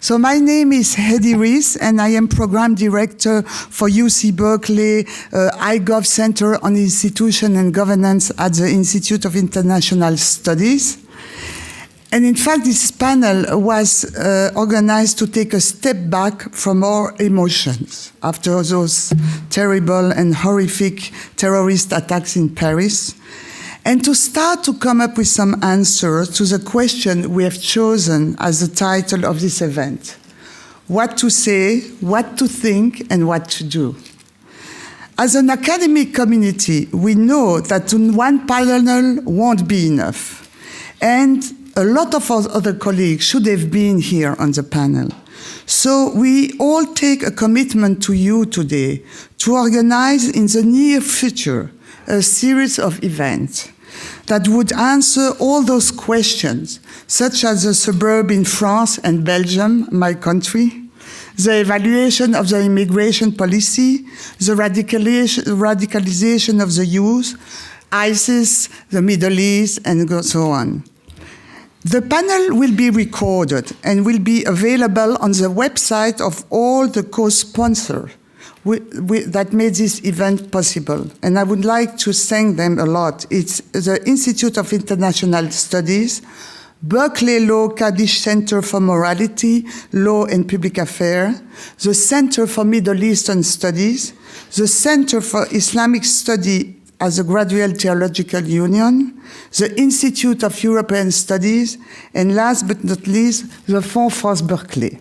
So my name is Hedy Rees, and I am Program Director for UC Berkeley iGov Center on Institution and Governance at the Institute of International Studies. And in fact, this panel was organized to take a step back from our emotions after those terrible and horrific terrorist attacks in Paris, and to start to come up with some answers to the question we have chosen as the title of this event: what to say, what to think, and what to do. As an academic community, we know that one panel won't be enough, and a lot of our other colleagues should have been here on the panel. So we all take a commitment to you today to organize in the near future a series of events that would answer all those questions, such as the suburb in France and Belgium, my country, the evaluation of the immigration policy, the radicalization of the youth, ISIS, the Middle East, and so on. The panel will be recorded and will be available on the website of all the co-sponsors that made this event possible. And I would like to thank them a lot. It's the Institute of International Studies, Berkeley Law Kaddish Center for Morality, Law and Public Affairs, the Center for Middle Eastern Studies, the Center for Islamic Study as a Graduate Theological Union, the Institute of European Studies, and last but not least, the Fonds France Berkeley.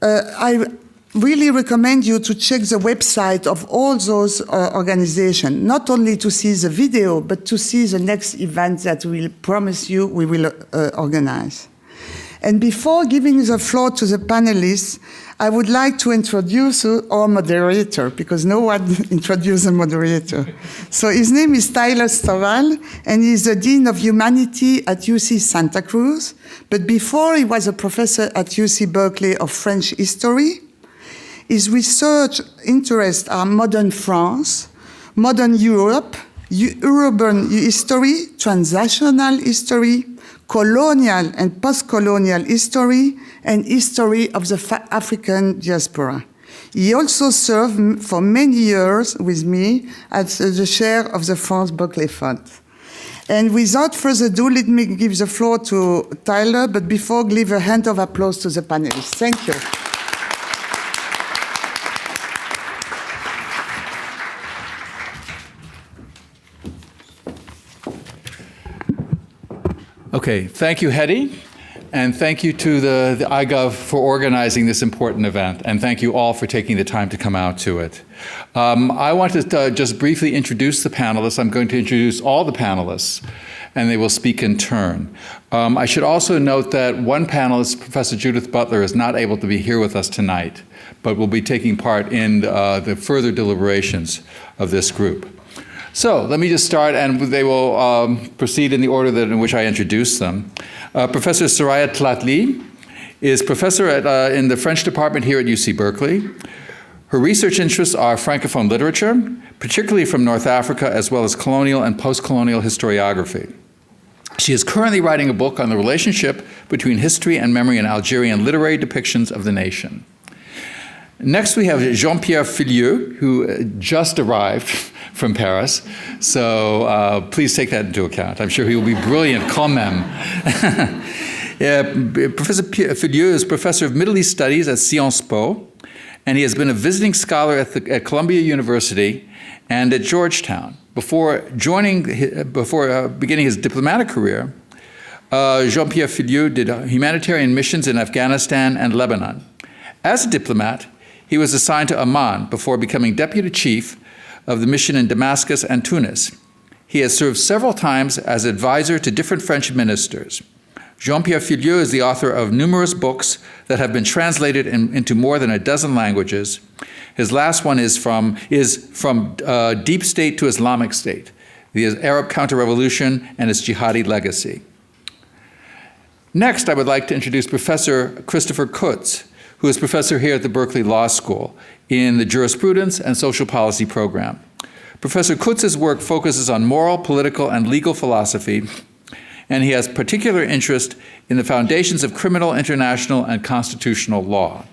I really recommend you to check the website of all those organizations, not only to see the video, but to see the next event that we'll promise you we will organize. And before giving the floor to the panelists, I would like to introduce our moderator, because no one introduced a moderator. So his name is Tyler Stovall, and he's the Dean of Humanities at UC Santa Cruz. But before, he was a professor at UC Berkeley of French history. His research interests are modern France, modern Europe, urban history, transnational history, colonial and post-colonial history, and history of the African diaspora. He also served for many years with me as the chair of the France Berkeley Fund. And without further ado, let me give the floor to Tyler, but before, give a hand of applause to the panelists. Thank you. Okay, thank you, Hedy, and thank you to the iGov for organizing this important event, and thank you all for taking the time to come out to it. I want to just briefly introduce the panelists. I'm going to introduce all the panelists, and they will speak in turn. I should also note that one panelist, Professor Judith Butler, is not able to be here with us tonight, but will be taking part in the further deliberations of this group. So let me just start, and they will proceed in the order in which I introduce them. Professor Soraya Tlatli is professor in the French department here at UC Berkeley. Her research interests are Francophone literature, particularly from North Africa, as well as colonial and post-colonial historiography. She is currently writing a book on the relationship between history and memory in Algerian literary depictions of the nation. Next, we have Jean-Pierre Filiu, who just arrived from Paris, so please take that into account. I'm sure he will be brilliant quand même. Professor Filiu is professor of Middle East Studies at Sciences Po, and he has been a visiting scholar at Columbia University and at Georgetown. Before beginning his diplomatic career, Jean-Pierre Filiu did humanitarian missions in Afghanistan and Lebanon. As a diplomat, he was assigned to Amman before becoming deputy chief of the mission in Damascus and Tunis. He has served several times as advisor to different French ministers. Jean-Pierre Filiu is the author of numerous books that have been translated into more than a dozen languages. His last one is from Deep State to Islamic State, the Arab Counter-Revolution and its jihadi legacy. Next, I would like to introduce Professor Christopher Kutz, who is professor here at the Berkeley Law School in the Jurisprudence and Social Policy program. Professor Kutz's work focuses on moral, political, and legal philosophy and he has particular interest in the foundations of criminal, international, and constitutional law.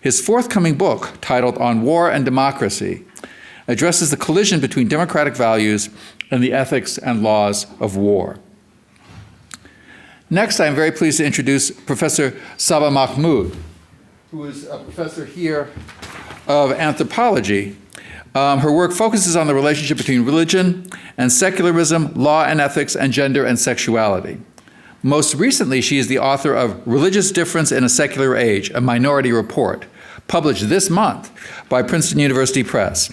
His forthcoming book, titled On War and Democracy, addresses the collision between democratic values and the ethics and laws of war. Next, I am very pleased to introduce Professor Saba Mahmood, who is a professor here of anthropology. Her work focuses on the relationship between religion and secularism, law and ethics, and gender and sexuality. Most recently, she is the author of Religious Difference in a Secular Age, a Minority Report, published this month by Princeton University Press.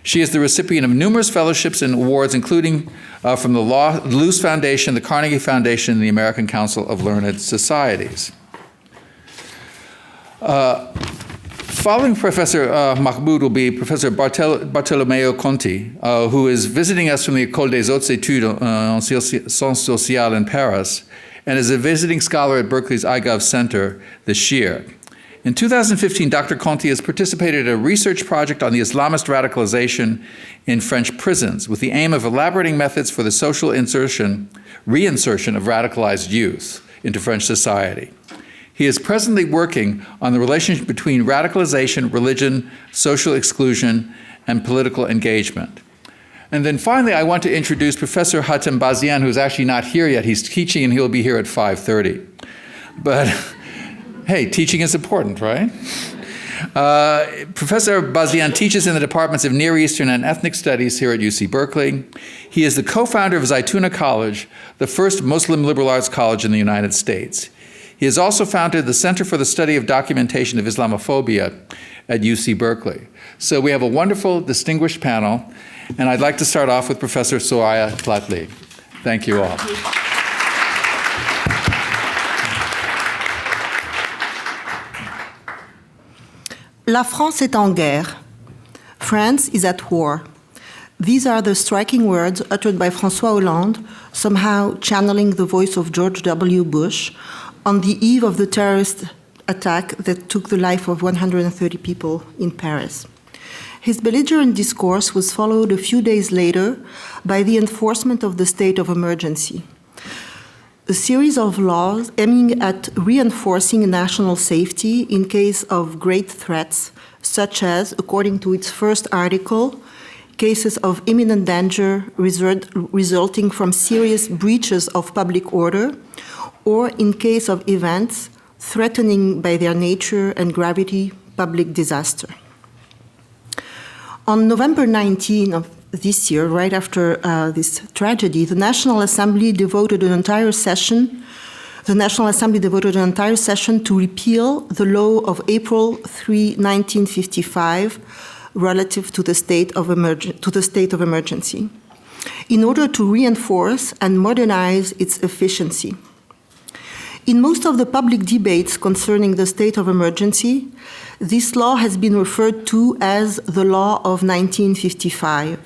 She is the recipient of numerous fellowships and awards, including from the Luce Foundation, the Carnegie Foundation, and the American Council of Learned Societies. Following Professor Mahmood will be Professor Bartolomeo Conti, who is visiting us from the Ecole des Hautes Etudes en Sciences Sociales in Paris, and is a visiting scholar at Berkeley's iGov Center this year. In 2015, Dr. Conti has participated in a research project on the Islamist radicalization in French prisons with the aim of elaborating methods for the social reinsertion of radicalized youth into French society. He is presently working on the relationship between radicalization, religion, social exclusion, and political engagement. And then finally, I want to introduce Professor Hatem Bazian, who's actually not here yet. He's teaching and he'll be here at 5:30. But hey, teaching is important, right? Professor Bazian teaches in the departments of Near Eastern and Ethnic Studies here at UC Berkeley. He is the co-founder of Zaytuna College, the first Muslim liberal arts college in the United States. He has also founded the Center for the Study of Documentation of Islamophobia at UC Berkeley. So we have a wonderful, distinguished panel, and I'd like to start off with Professor Soraya Tlatli. Thank you all. La France est en guerre. France is at war. These are the striking words uttered by François Hollande, somehow channeling the voice of George W. Bush, on the eve of the terrorist attack that took the life of 130 people in Paris. His belligerent discourse was followed a few days later by the enforcement of the state of emergency, a series of laws aiming at reinforcing national safety in case of great threats, such as, according to its first article, cases of imminent danger resulting from serious breaches of public order, or in case of events threatening by their nature and gravity public disaster. On November 19 of this year, right after this tragedy, the National Assembly devoted an entire session to repeal the law of April 3, 1955, relative to the state of emergency, in order to reinforce and modernize its efficiency. In most of the public debates concerning the state of emergency, this law has been referred to as the Law of 1955,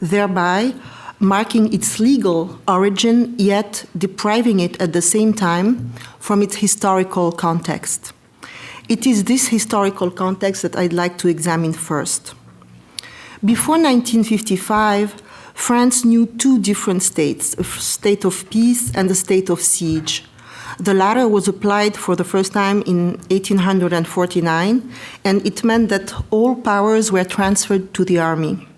thereby marking its legal origin, yet depriving it at the same time from its historical context. It is this historical context that I'd like to examine first. Before 1955, France knew two different states, a state of peace and a state of siege. The latter was applied for the first time in 1849, and it meant that all powers were transferred to the army.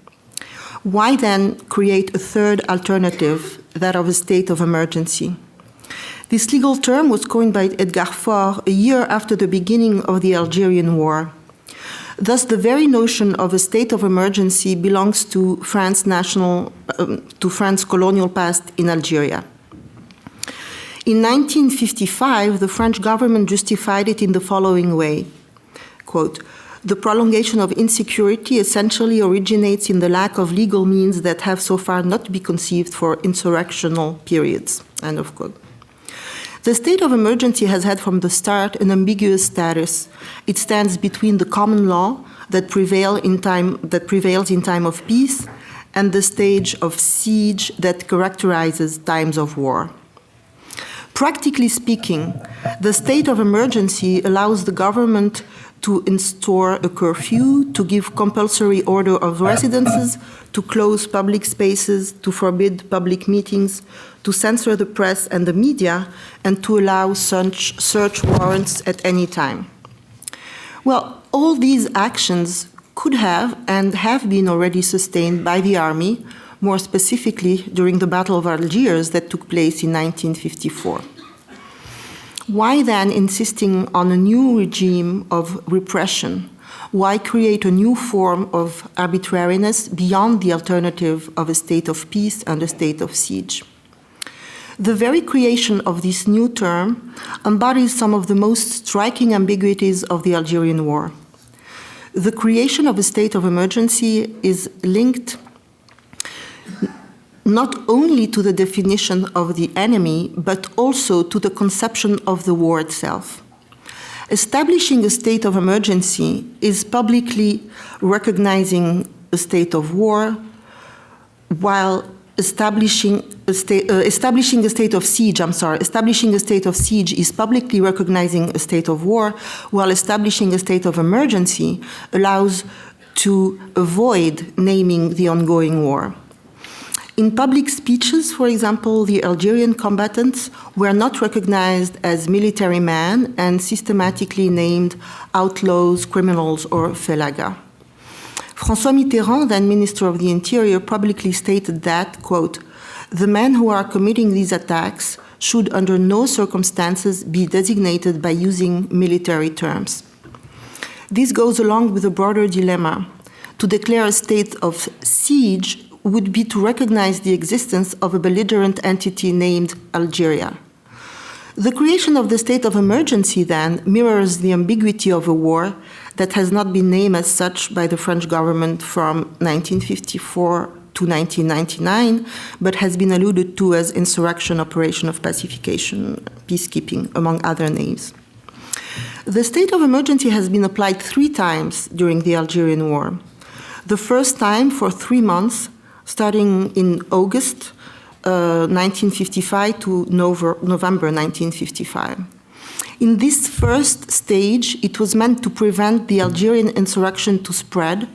Why then create a third alternative, that of a state of emergency? This legal term was coined by Edgar Faure a year after the beginning of the Algerian War. Thus, the very notion of a state of emergency belongs to France's colonial past in Algeria. In 1955, the French government justified it in the following way, quote, "The prolongation of insecurity essentially originates in the lack of legal means that have so far not been conceived for insurrectional periods," end of quote. The state of emergency has had from the start an ambiguous status. It stands between the common law that prevails in time of peace and the stage of siege that characterizes times of war. Practically speaking, the state of emergency allows the government to instaure a curfew, to give compulsory order of residences, to close public spaces, to forbid public meetings, to censor the press and the media, and to allow search warrants at any time. Well, all these actions could have and have been already sustained by the army, more specifically during the Battle of Algiers that took place in 1954. Why then insisting on a new regime of repression? Why create a new form of arbitrariness beyond the alternative of a state of peace and a state of siege? The very creation of this new term embodies some of the most striking ambiguities of the Algerian War. The creation of a state of emergency is linked not only to the definition of the enemy, but also to the conception of the war itself. Establishing a state of emergency is publicly recognizing a state of war, while establishing a state of siege is publicly recognizing a state of war, while establishing a state of emergency allows to avoid naming the ongoing war. In public speeches, for example, the Algerian combatants were not recognized as military men and systematically named outlaws, criminals, or felaga. François Mitterrand, then Minister of the Interior, publicly stated that, quote, "The men who are committing these attacks should under no circumstances be designated by using military terms." This goes along with a broader dilemma. To declare a state of siege would be to recognize the existence of a belligerent entity named Algeria. The creation of the state of emergency, then, mirrors the ambiguity of a war that has not been named as such by the French government from 1954 to 1999, but has been alluded to as insurrection, operation of pacification, peacekeeping, among other names. The state of emergency has been applied 3 times during the Algerian War. The first time for 3 months, starting in August 1955 to November 1955. In this first stage, it was meant to prevent the Algerian insurrection to spread,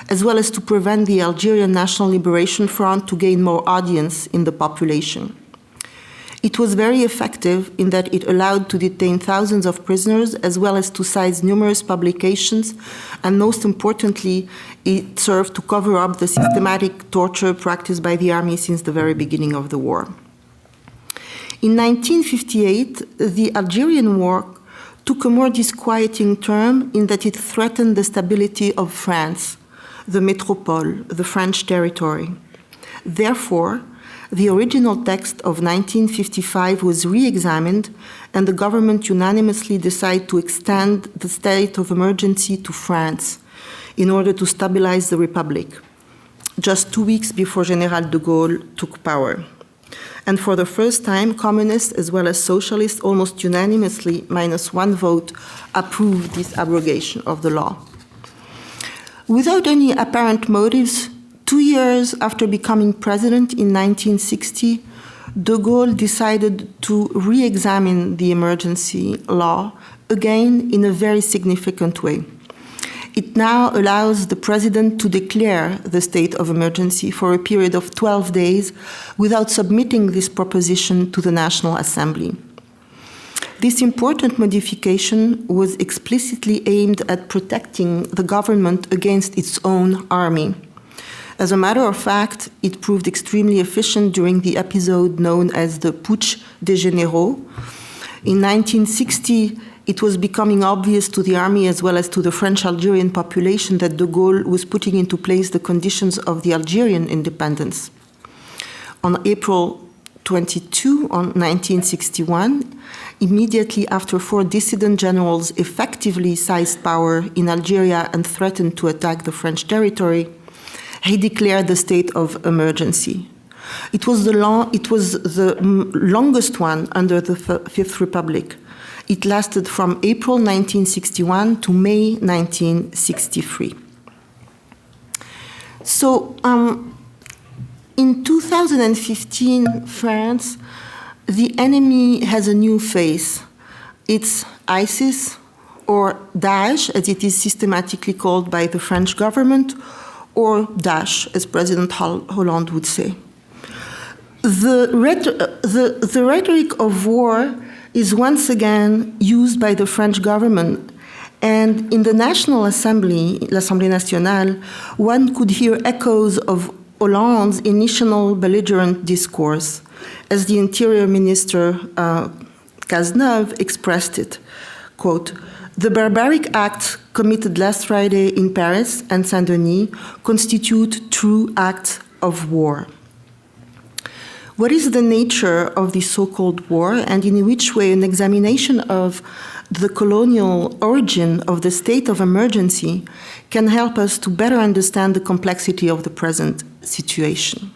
as well as to prevent the Algerian National Liberation Front to gain more audience in the population. It was very effective in that it allowed to detain thousands of prisoners, as well as to seize numerous publications, and most importantly, it served to cover up the systematic torture practiced by the army since the very beginning of the war. In 1958, the Algerian War took a more disquieting turn in that it threatened the stability of France, the métropole, the French territory. Therefore, the original text of 1955 was re-examined, and the government unanimously decided to extend the state of emergency to France in order to stabilize the Republic, just 2 weeks before General de Gaulle took power. And for the first time, communists as well as socialists almost unanimously, minus 1 vote, approved this abrogation of the law. Without any apparent motives, 2 years after becoming president in 1960, de Gaulle decided to re-examine the emergency law, again in a very significant way. It now allows the president to declare the state of emergency for a period of 12 days without submitting this proposition to the National Assembly. This important modification was explicitly aimed at protecting the government against its own army. As a matter of fact, it proved extremely efficient during the episode known as the Putsch des Généraux. In 1960, it was becoming obvious to the army as well as to the French Algerian population that de Gaulle was putting into place the conditions of the Algerian independence. On April 22, 1961, immediately after 4 dissident generals effectively seized power in Algeria and threatened to attack the French territory, he declared the state of emergency. It was the longest one under the Fifth Republic. It lasted from April 1961 to May 1963. So, in 2015, France, the enemy has a new face. It's ISIS, or Daesh, as it is systematically called by the French government, or Daesh, as President Hollande would say. The rhetoric of war is once again used by the French government, and in the National Assembly, l'Assemblée nationale, one could hear echoes of Hollande's initial belligerent discourse, as the Interior Minister Cazeneuve expressed it, quote, "The barbaric acts committed last Friday in Paris and Saint-Denis constitute true acts of war." What is the nature of this so-called war, and in which way an examination of the colonial origin of the state of emergency can help us to better understand the complexity of the present situation?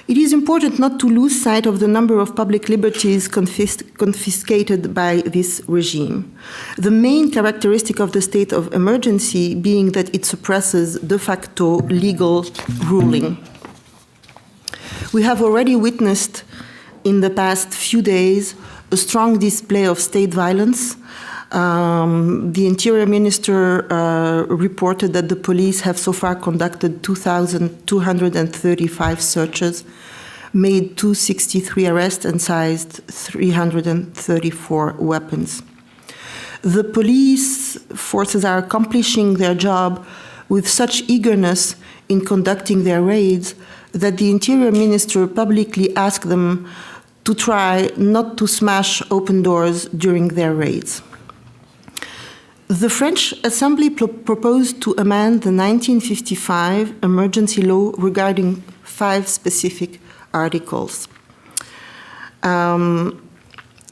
It is important not to lose sight of the number of public liberties confiscated by this regime. The main characteristic of the state of emergency being that it suppresses de facto legal ruling. We have already witnessed in the past few days a strong display of state violence. The Interior Minister reported that the police have so far conducted 2,235 searches, made 263 arrests, and seized 334 weapons. The police forces are accomplishing their job with such eagerness in conducting their raids that the Interior Minister publicly asked them to try not to smash open doors during their raids. The French Assembly proposed to amend the 1955 emergency law regarding 5 specific articles.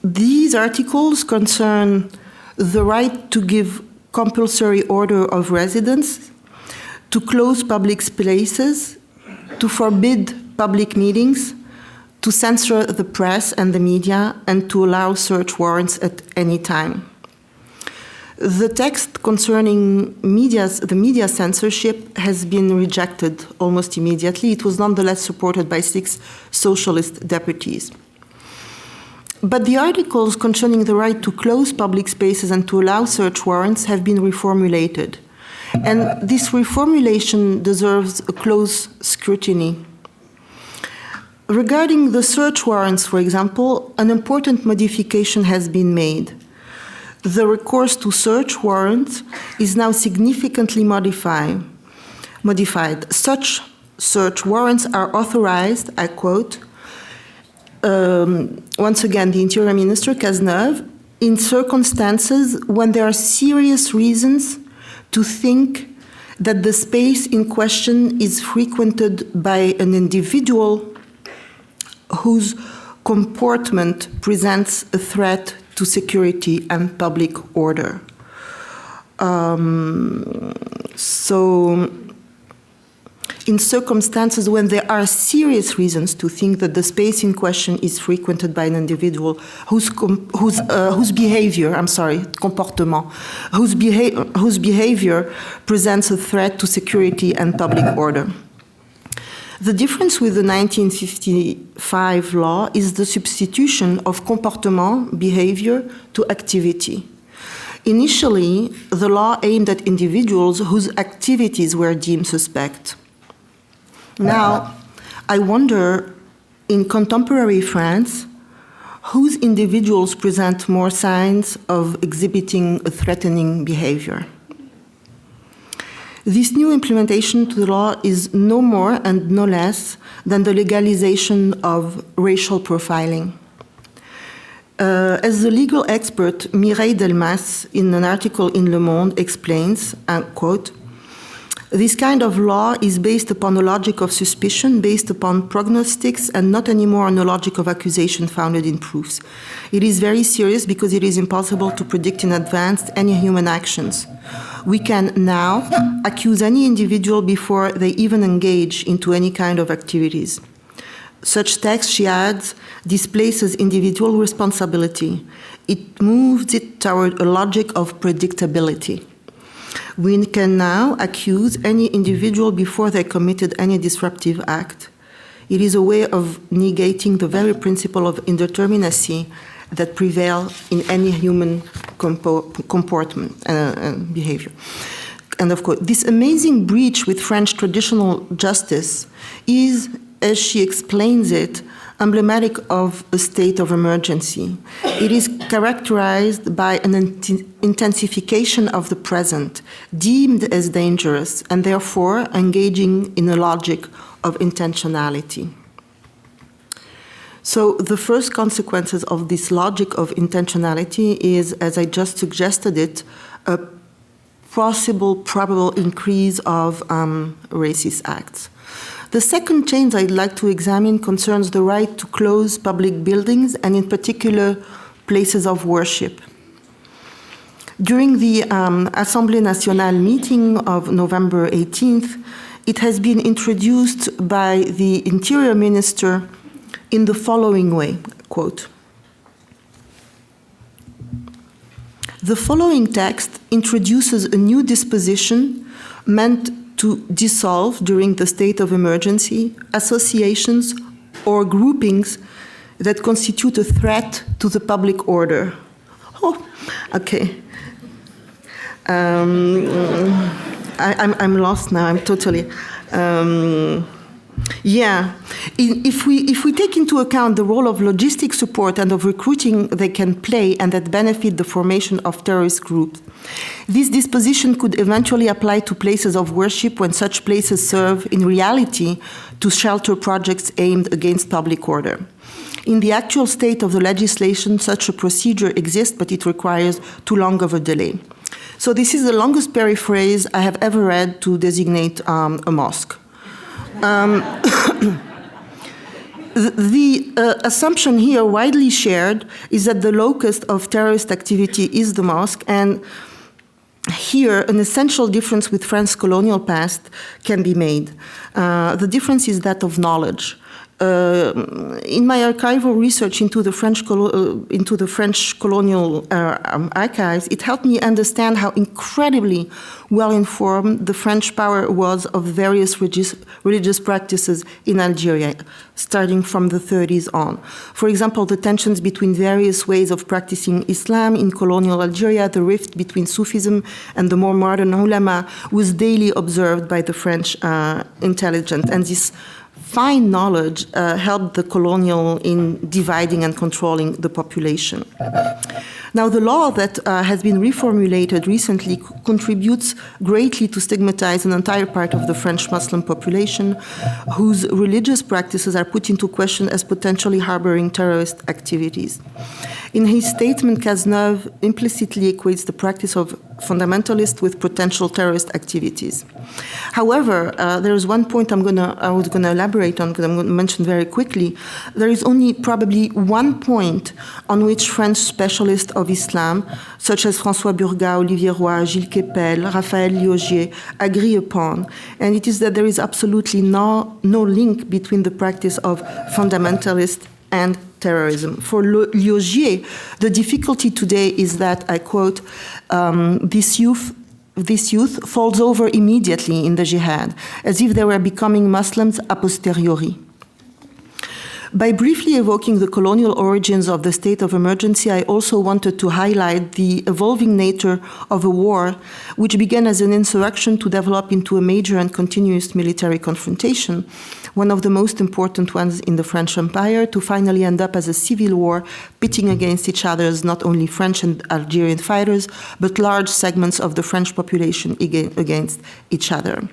These articles concern the right to give compulsory order of residence, to close public places, to forbid public meetings, to censor the press and the media, and to allow search warrants at any time. The text concerning the media censorship has been rejected almost immediately. It was nonetheless supported by 6 socialist deputies. But the articles concerning the right to close public spaces and to allow search warrants have been reformulated. And this reformulation deserves a close scrutiny. Regarding the search warrants, for example, an important modification has been made. The recourse to search warrants is now significantly modified. Such search warrants are authorized, I quote, once again, the Interior Minister, Cazeneuve, in circumstances when there are serious reasons to think that the space in question is frequented by an individual whose comportment presents a threat to security and public order. So, in circumstances when there are serious reasons to think that the space in question is frequented by an individual whose behavior presents a threat to security and public order. The difference with the 1955 law is the substitution of comportement, behavior, to activity. Initially, the law aimed at individuals whose activities were deemed suspect. Now, I wonder, in contemporary France, whose individuals present more signs of exhibiting a threatening behavior? This new implementation to the law is no more and no less than the legalization of racial profiling. As the legal expert Mireille Delmas, in an article in Le Monde, explains, quote, "This kind of law is based upon a logic of suspicion, based upon prognostics, and not anymore on a logic of accusation founded in proofs. It is very serious because it is impossible to predict in advance any human actions. We can now accuse any individual before they even engage into any kind of activities. Such text," she adds, "displaces individual responsibility. It moves it toward a logic of predictability. We can now accuse any individual before they committed any disruptive act. It is a way of negating the very principle of indeterminacy that prevail in any human comportment and behavior. End of quote. This amazing breach with French traditional justice is, as she explains it, emblematic of a state of emergency. It is characterized by an intensification of the present, deemed as dangerous, and therefore engaging in a logic of intentionality. So the first consequences of this logic of intentionality is, as I just suggested it, a probable increase of racist acts. The second change I'd like to examine concerns the right to close public buildings and in particular places of worship. During the Assemblée Nationale meeting of November 18th, it has been introduced by the Interior Minister in the following way, quote, "The following text introduces a new disposition meant to dissolve during the state of emergency associations or groupings that constitute a threat to the public order." Oh, okay. I'm lost now. I'm totally. If we take into account the role of logistic support and of recruiting they can play and that benefit the formation of terrorist groups, this disposition could eventually apply to places of worship when such places serve in reality to shelter projects aimed against public order. In the actual state of the legislation, such a procedure exists, but it requires too long of a delay. So this is the longest paraphrase I have ever read to designate a mosque. The assumption here widely shared is that the locus of terrorist activity is the mosque, and here an essential difference with France's colonial past can be made. The difference is that of knowledge. In my archival research into the French colonial archives, it helped me understand how incredibly well-informed the French power was of various religious practices in Algeria, starting from the 30s on. For example, the tensions between various ways of practicing Islam in colonial Algeria, the rift between Sufism and the more modern ulama was daily observed by the French intelligence, and this fine knowledge helped the colonial in dividing and controlling the population. Now, the law that has been reformulated recently contributes greatly to stigmatize an entire part of the French Muslim population whose religious practices are put into question as potentially harboring terrorist activities. In his statement, Cazeneuve implicitly equates the practice of fundamentalists with potential terrorist activities. However, there is one point I was going to elaborate on, because I'm going to mention very quickly. There is only probably one point on which French specialists of Islam, such as François Burgat, Olivier Roy, Gilles Kepel, Raphaël Liogier, agree upon, and it is that there is absolutely no link between the practice of fundamentalists and terrorism. For Liogier, the difficulty today is that, I quote, this youth falls over immediately in the jihad, as if they were becoming Muslims a posteriori. By briefly evoking the colonial origins of the state of emergency, I also wanted to highlight the evolving nature of a war which began as an insurrection to develop into a major and continuous military confrontation, one of the most important ones in the French Empire, to finally end up as a civil war pitting against each other not only French and Algerian fighters, but large segments of the French population against each other.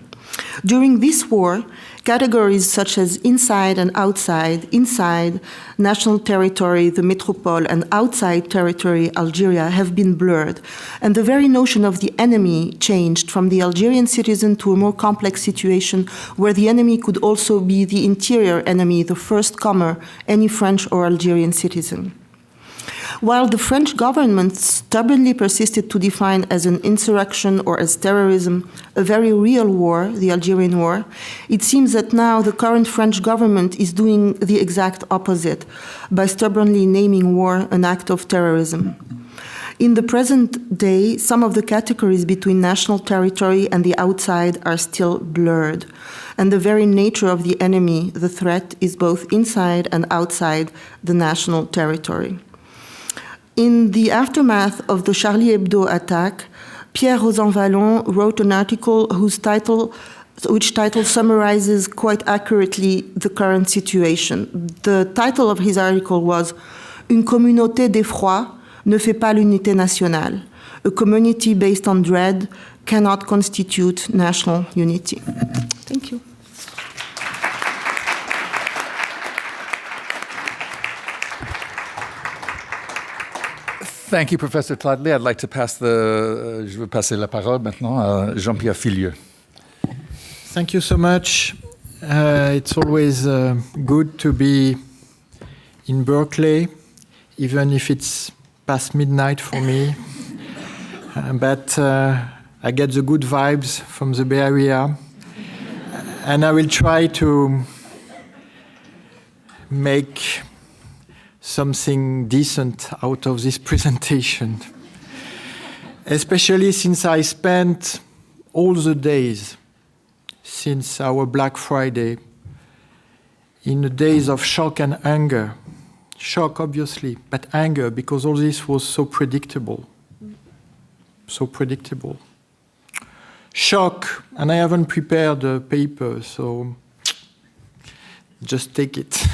During this war, categories such as inside and outside, inside national territory, the metropole, and outside territory, Algeria, have been blurred, and the very notion of the enemy changed from the Algerian citizen to a more complex situation where the enemy could also be the interior enemy, the first comer, any French or Algerian citizen. While the French government stubbornly persisted to define as an insurrection or as terrorism a very real war, the Algerian war, it seems that now the current French government is doing the exact opposite by stubbornly naming war an act of terrorism. In the present day, some of the categories between national territory and the outside are still blurred, and the very nature of the enemy, the threat, is both inside and outside the national territory. In the aftermath of the Charlie Hebdo attack, Pierre Rosanvallon wrote an article which title summarizes quite accurately the current situation. The title of his article was Une communauté d'effroi ne fait pas l'unité nationale. A community based on dread cannot constitute national unity. Thank you. Thank you, Professor Tlatli. I'd like to je vais passer la parole maintenant à Jean-Pierre Filiu. Thank you so much. It's always good to be in Berkeley, even if it's past midnight for me. But I get the good vibes from the Bay Area. And I will try to make something decent out of this presentation. Especially since I spent all the days since our Black Friday in the days of shock and anger. Shock, obviously, but anger, because all this was so predictable. So predictable. Shock, and I haven't prepared a paper, so just take it.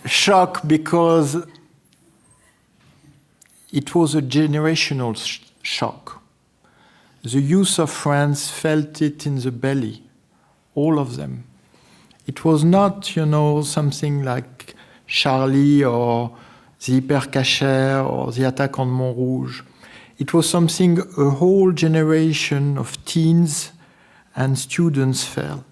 Shock because it was a generational shock. The youth of France felt it in the belly, all of them. It was not, something like Charlie or the Hypercacher or the attack on Montrouge. It was something a whole generation of teens and students felt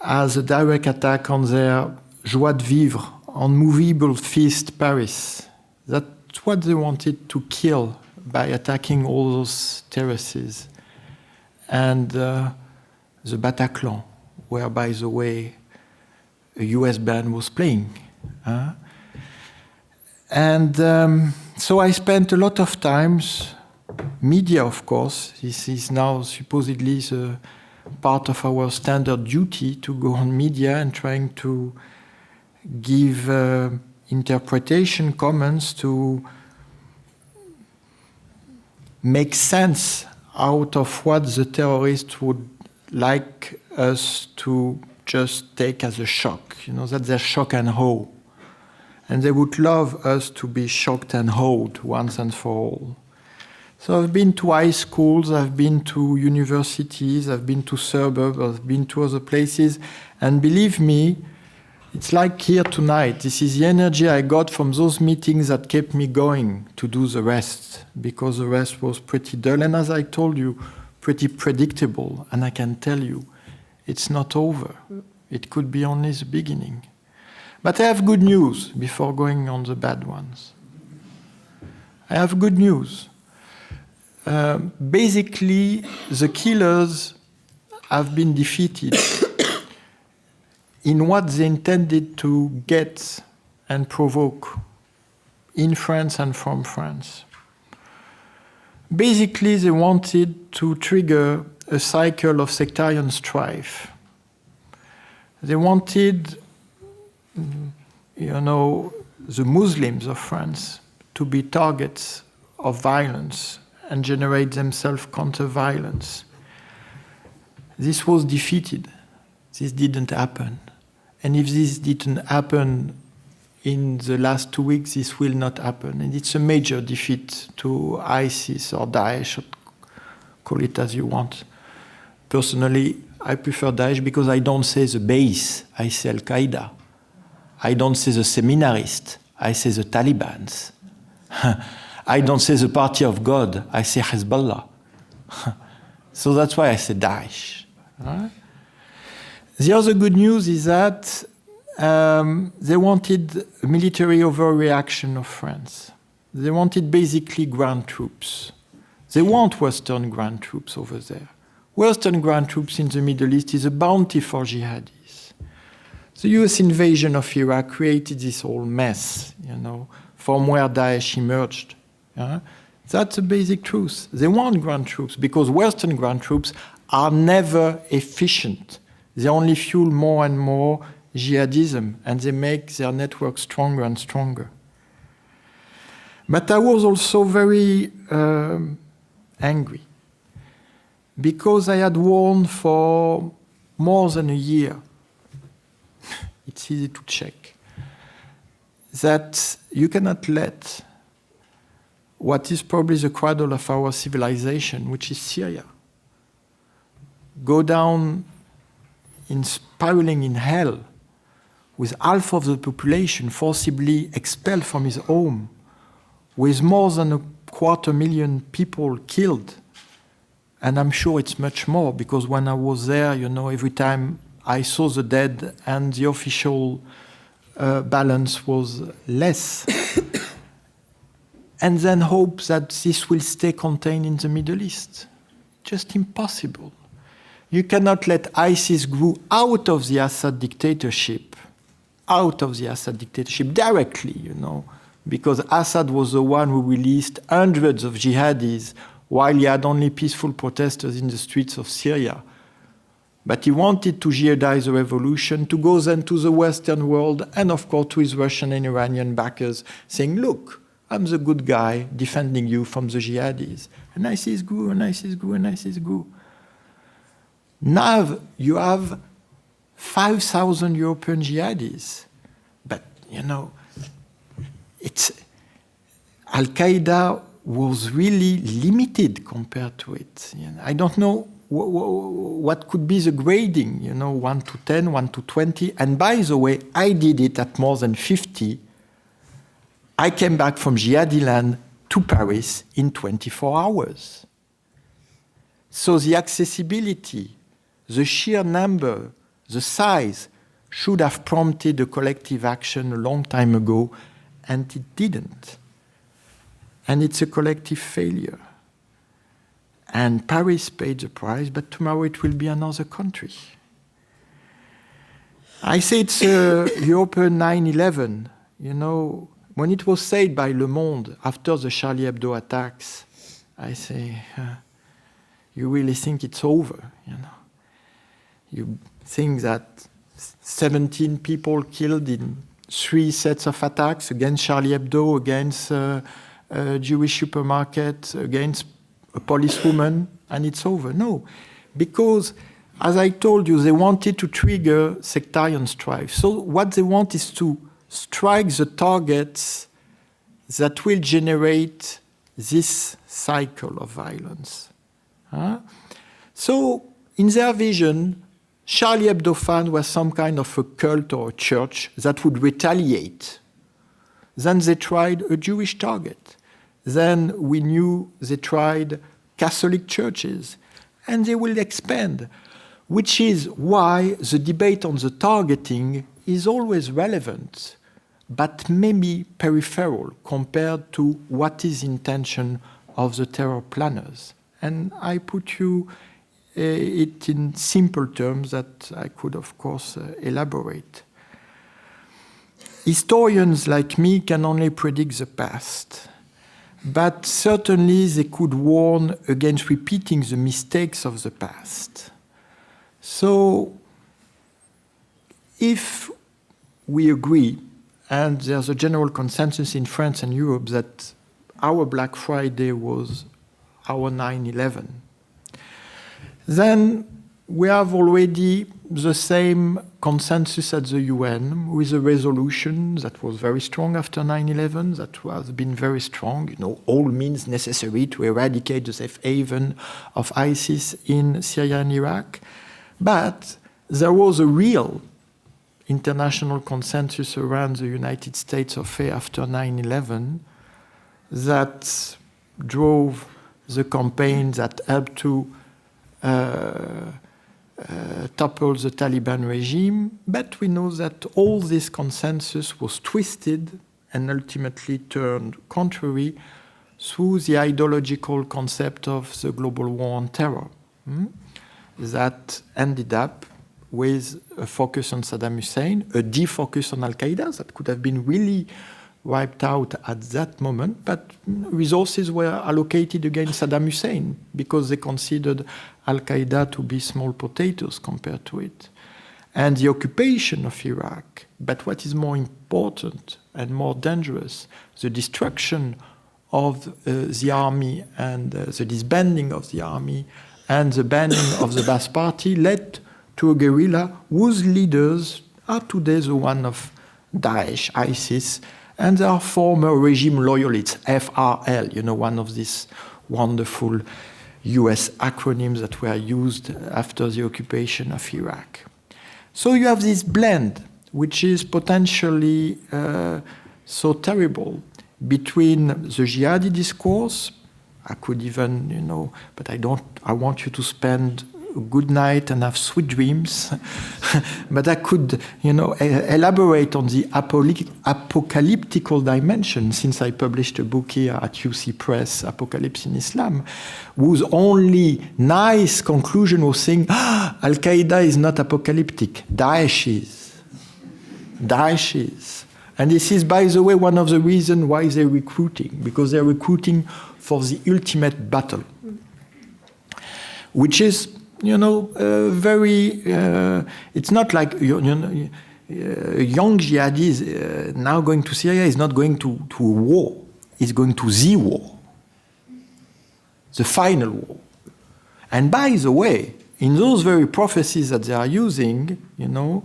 as a direct attack on their joie de vivre, unmovable feast Paris. That's what they wanted to kill by attacking all those terraces. And the Bataclan, where, by the way, a US band was playing. So I spent a lot of times, media, of course, this is now supposedly the part of our standard duty to go on media and trying to give interpretation, comments, to make sense out of what the terrorists would like us to just take as a shock. That's their shock and awe. And they would love us to be shocked and awed once and for all. So I've been to high schools, I've been to universities, I've been to suburbs, I've been to other places, and believe me, it's like here tonight. This is the energy I got from those meetings that kept me going to do the rest, because the rest was pretty dull, and as I told you, pretty predictable. And I can tell you, it's not over. It could be only the beginning. But I have good news before going on the bad ones. I have good news. Basically, the killers have been defeated in what they intended to get and provoke in France and from France. Basically, they wanted to trigger a cycle of sectarian strife. They wanted, the Muslims of France to be targets of violence and generate themselves counter-violence. This was defeated. This didn't happen. And if this didn't happen in the last 2 weeks, this will not happen. And it's a major defeat to ISIS or Daesh, or call it as you want. Personally, I prefer Daesh because I don't say the base, I say Al-Qaeda. I don't say the seminarist, I say the Talibans. I don't say the Party of God, I say Hezbollah. So that's why I say Daesh. Right? The other good news is that they wanted a military overreaction of France. They wanted basically ground troops. They want Western ground troops over there. Western ground troops in the Middle East is a bounty for jihadis. The US invasion of Iraq created this whole mess, from where Daesh emerged. That's a basic truth. They want ground troops because Western ground troops are never efficient. They only fuel more and more jihadism, and they make their network stronger and stronger. But I was also very angry, because I had warned for more than a year, it's easy to check, that you cannot let what is probably the cradle of our civilization, which is Syria, go down in spiraling in hell, with half of the population forcibly expelled from his home, with more than 250,000 people killed. And I'm sure it's much more, because when I was there, every time I saw the dead and the official balance was less. And then hope that this will stay contained in the Middle East. Just impossible. You cannot let ISIS grow out of the Assad dictatorship directly, because Assad was the one who released hundreds of jihadis while he had only peaceful protesters in the streets of Syria. But he wanted to jihadize the revolution, to go then to the Western world, and of course to his Russian and Iranian backers, saying, look, I'm the good guy defending you from the jihadis. And ISIS grew, and ISIS grew, and ISIS grew. Now you have 5,000 European jihadis. But, it's Al-Qaeda was really limited compared to it. I don't know what could be the grading, 1 to 10, 1 to 20. And by the way, I did it at more than 50. I came back from jihadi land to Paris in 24 hours. So the accessibility, the sheer number, the size should have prompted a collective action a long time ago, and it didn't. And it's a collective failure. And Paris paid the price, but tomorrow it will be another country. I say it's a European 9/11. When it was said by Le Monde after the Charlie Hebdo attacks, I say, you really think it's over, You think that 17 people killed in 3 sets of attacks against Charlie Hebdo, against a Jewish supermarket, against a policewoman, and it's over. No, because, as I told you, they wanted to trigger sectarian strife. So what they want is to strike the targets that will generate this cycle of violence. So, in their vision, Charlie Hebdo fan was some kind of a cult or a church that would retaliate. Then they tried a Jewish target. Then we knew they tried Catholic churches. And they will expand, which is why the debate on the targeting is always relevant, but maybe peripheral compared to what is the intention of the terror planners. And I put you it in simple terms that I could, of course, elaborate. Historians like me can only predict the past, but certainly they could warn against repeating the mistakes of the past. So, if we agree, and there's a general consensus in France and Europe that our Black Friday was our 9/11, then we have already the same consensus at the UN with a resolution that was very strong after 9/11, that has been very strong, all means necessary to eradicate the safe haven of ISIS in Syria and Iraq. But there was a real international consensus around the United States of A after 9/11 that drove the campaign that helped to topple the Taliban regime, but we know that all this consensus was twisted and ultimately turned contrary through the ideological concept of the global war on terror that ended up with a focus on Saddam Hussein, a defocus on Al-Qaeda that could have been really wiped out at that moment, but resources were allocated against Saddam Hussein because they considered Al-Qaeda to be small potatoes compared to it. and the occupation of Iraq, but what is more important and more dangerous, the destruction of the army and the disbanding of the army and the banning of the Ba'ath Party led to a guerrilla whose leaders are today the one of Daesh, ISIS, and they are former regime loyalists, FRL, you know, one of these wonderful US acronyms that were used after the occupation of Iraq. So you have this blend, which is potentially so terrible, between the jihadi discourse. I could even, you know, but I want you to spend a good night and have sweet dreams. But I could, you know, elaborate on the apocalyptical dimension, since I published a book here at UC Press, Apocalypse in Islam, whose only nice conclusion was saying, Al-Qaeda is not apocalyptic, Daesh is. Daesh is. And this is, by the way, one of the reasons why they're recruiting, because they're recruiting for the ultimate battle, which is, you know, very, it's not like, you know, a young jihadi is now going to Syria is not going to a war, he's going to the war, the final war. And by the way, in those very prophecies that they are using, you know,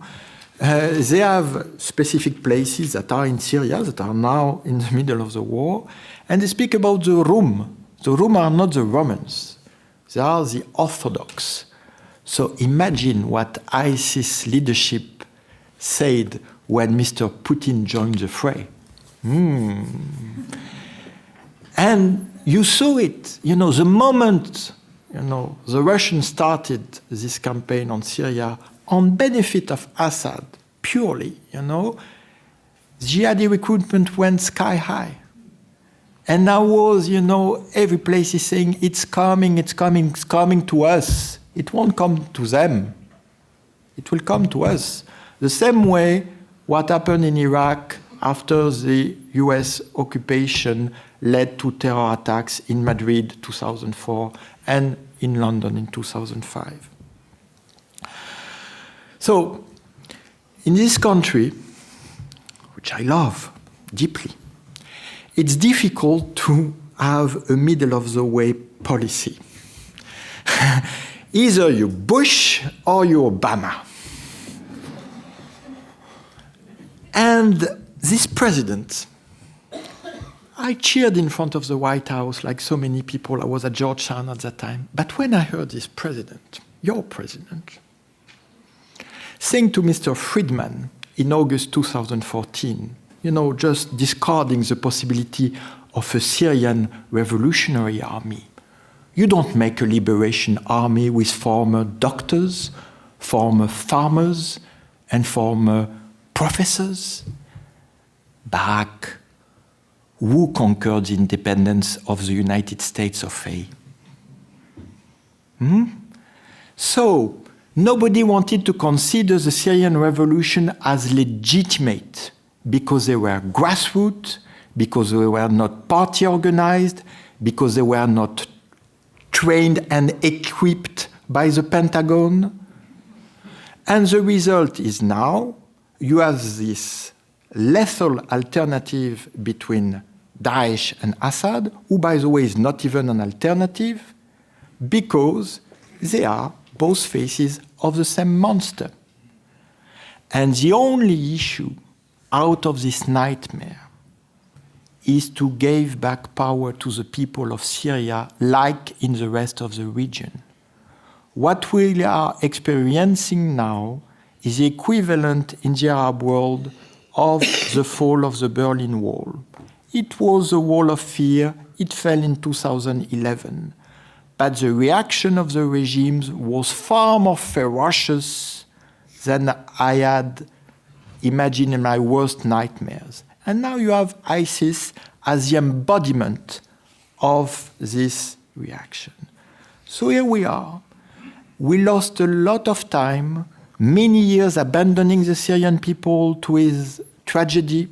they have specific places that are in Syria, that are now in the middle of the war, and they speak about the Rum. The Rum are not the Romans, they are the Orthodox. So imagine what ISIS leadership said when Mr. Putin joined the fray. And you saw it, you know, the moment, you know, the Russians started this campaign on Syria on benefit of Assad, purely, you know, jihadi recruitment went sky high. And now was, you know, every place is saying, it's coming to us. It won't come to them. It will come to us. The same way what happened in Iraq after the US occupation led to terror attacks in Madrid 2004 and in London in 2005. So, in this country, which I love deeply, it's difficult to have a middle-of-the-way policy. Either you Bush or you Obama. And this president, I cheered in front of the White House like so many people. I was at Georgetown at that time. But when I heard this president, your president, saying to Mr. Friedman in August 2014, you know, just discarding the possibility of a Syrian revolutionary army. You don't make a liberation army with former doctors, former farmers, and former professors. Barak, who conquered the independence of the United States of A? So, nobody wanted to consider the Syrian revolution as legitimate because they were grassroots, because they were not party organized, because they were not trained and equipped by the Pentagon. And the result is now you have this lethal alternative between Daesh and Assad, who, by the way, is not even an alternative, because they are both faces of the same monster. And the only issue out of this nightmare is to give back power to the people of Syria, like in the rest of the region. What we are experiencing now is the equivalent in the Arab world of the fall of the Berlin Wall. It was a wall of fear. It fell in 2011. But the reaction of the regimes was far more ferocious than I had imagined in my worst nightmares. And now you have ISIS as the embodiment of this reaction. So here we are. We lost a lot of time, many years abandoning the Syrian people to his tragedy,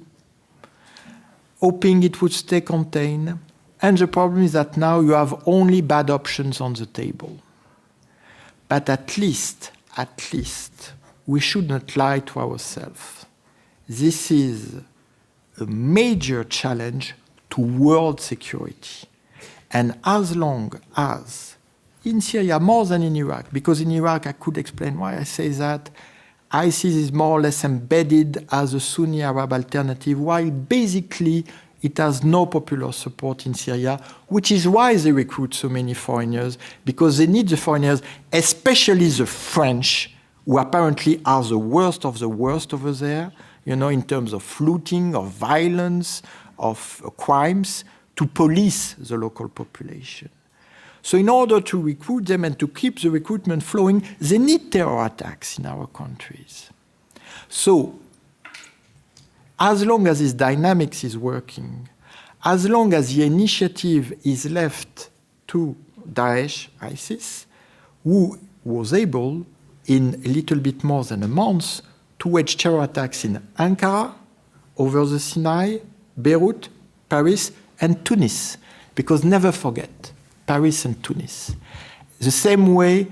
hoping it would stay contained. And the problem is that now you have only bad options on the table. But at least, we should not lie to ourselves. This is a major challenge to world security. And as long as, in Syria more than in Iraq, because in Iraq I could explain why I say that, ISIS is more or less embedded as a Sunni Arab alternative, while basically it has no popular support in Syria, which is why they recruit so many foreigners, because they need the foreigners, especially the French, who apparently are the worst of the worst over there, you know, in terms of looting, of violence, of crimes, to police the local population. So in order to recruit them and to keep the recruitment flowing, they need terror attacks in our countries. So as long as this dynamics is working, as long as the initiative is left to Daesh, ISIS, who was able, in a little bit more than a month, to wage terror attacks in Ankara, over the Sinai, Beirut, Paris, and Tunis. Because never forget, Paris and Tunis. The same way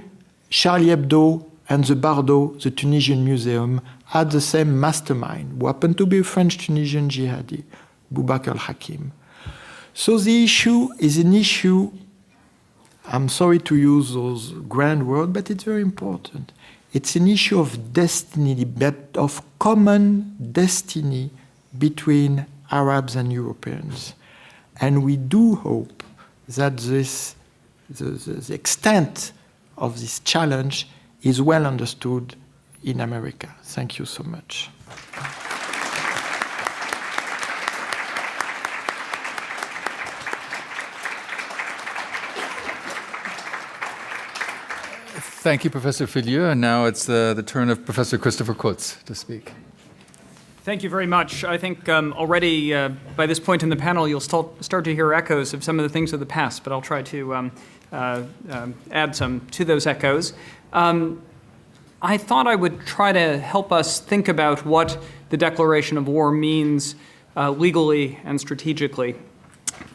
Charlie Hebdo and the Bardo, the Tunisian museum, had the same mastermind, who happened to be a French-Tunisian jihadi, Boubacar al-Hakim. So the issue is an issue, I'm sorry to use those grand words, but it's very important. It's an issue of destiny, of common destiny between Arabs and Europeans. And we do hope that the extent of this challenge is well understood in America. Thank you so much. Thank you, Professor Filiu. And now it's the turn of Professor Christopher Kutz to speak. Thank you very much. I think already by this point in the panel, you'll start to hear echoes of some of the things of the past, but I'll try to add some to those echoes. I thought I would try to help us think about what the declaration of war means legally and strategically.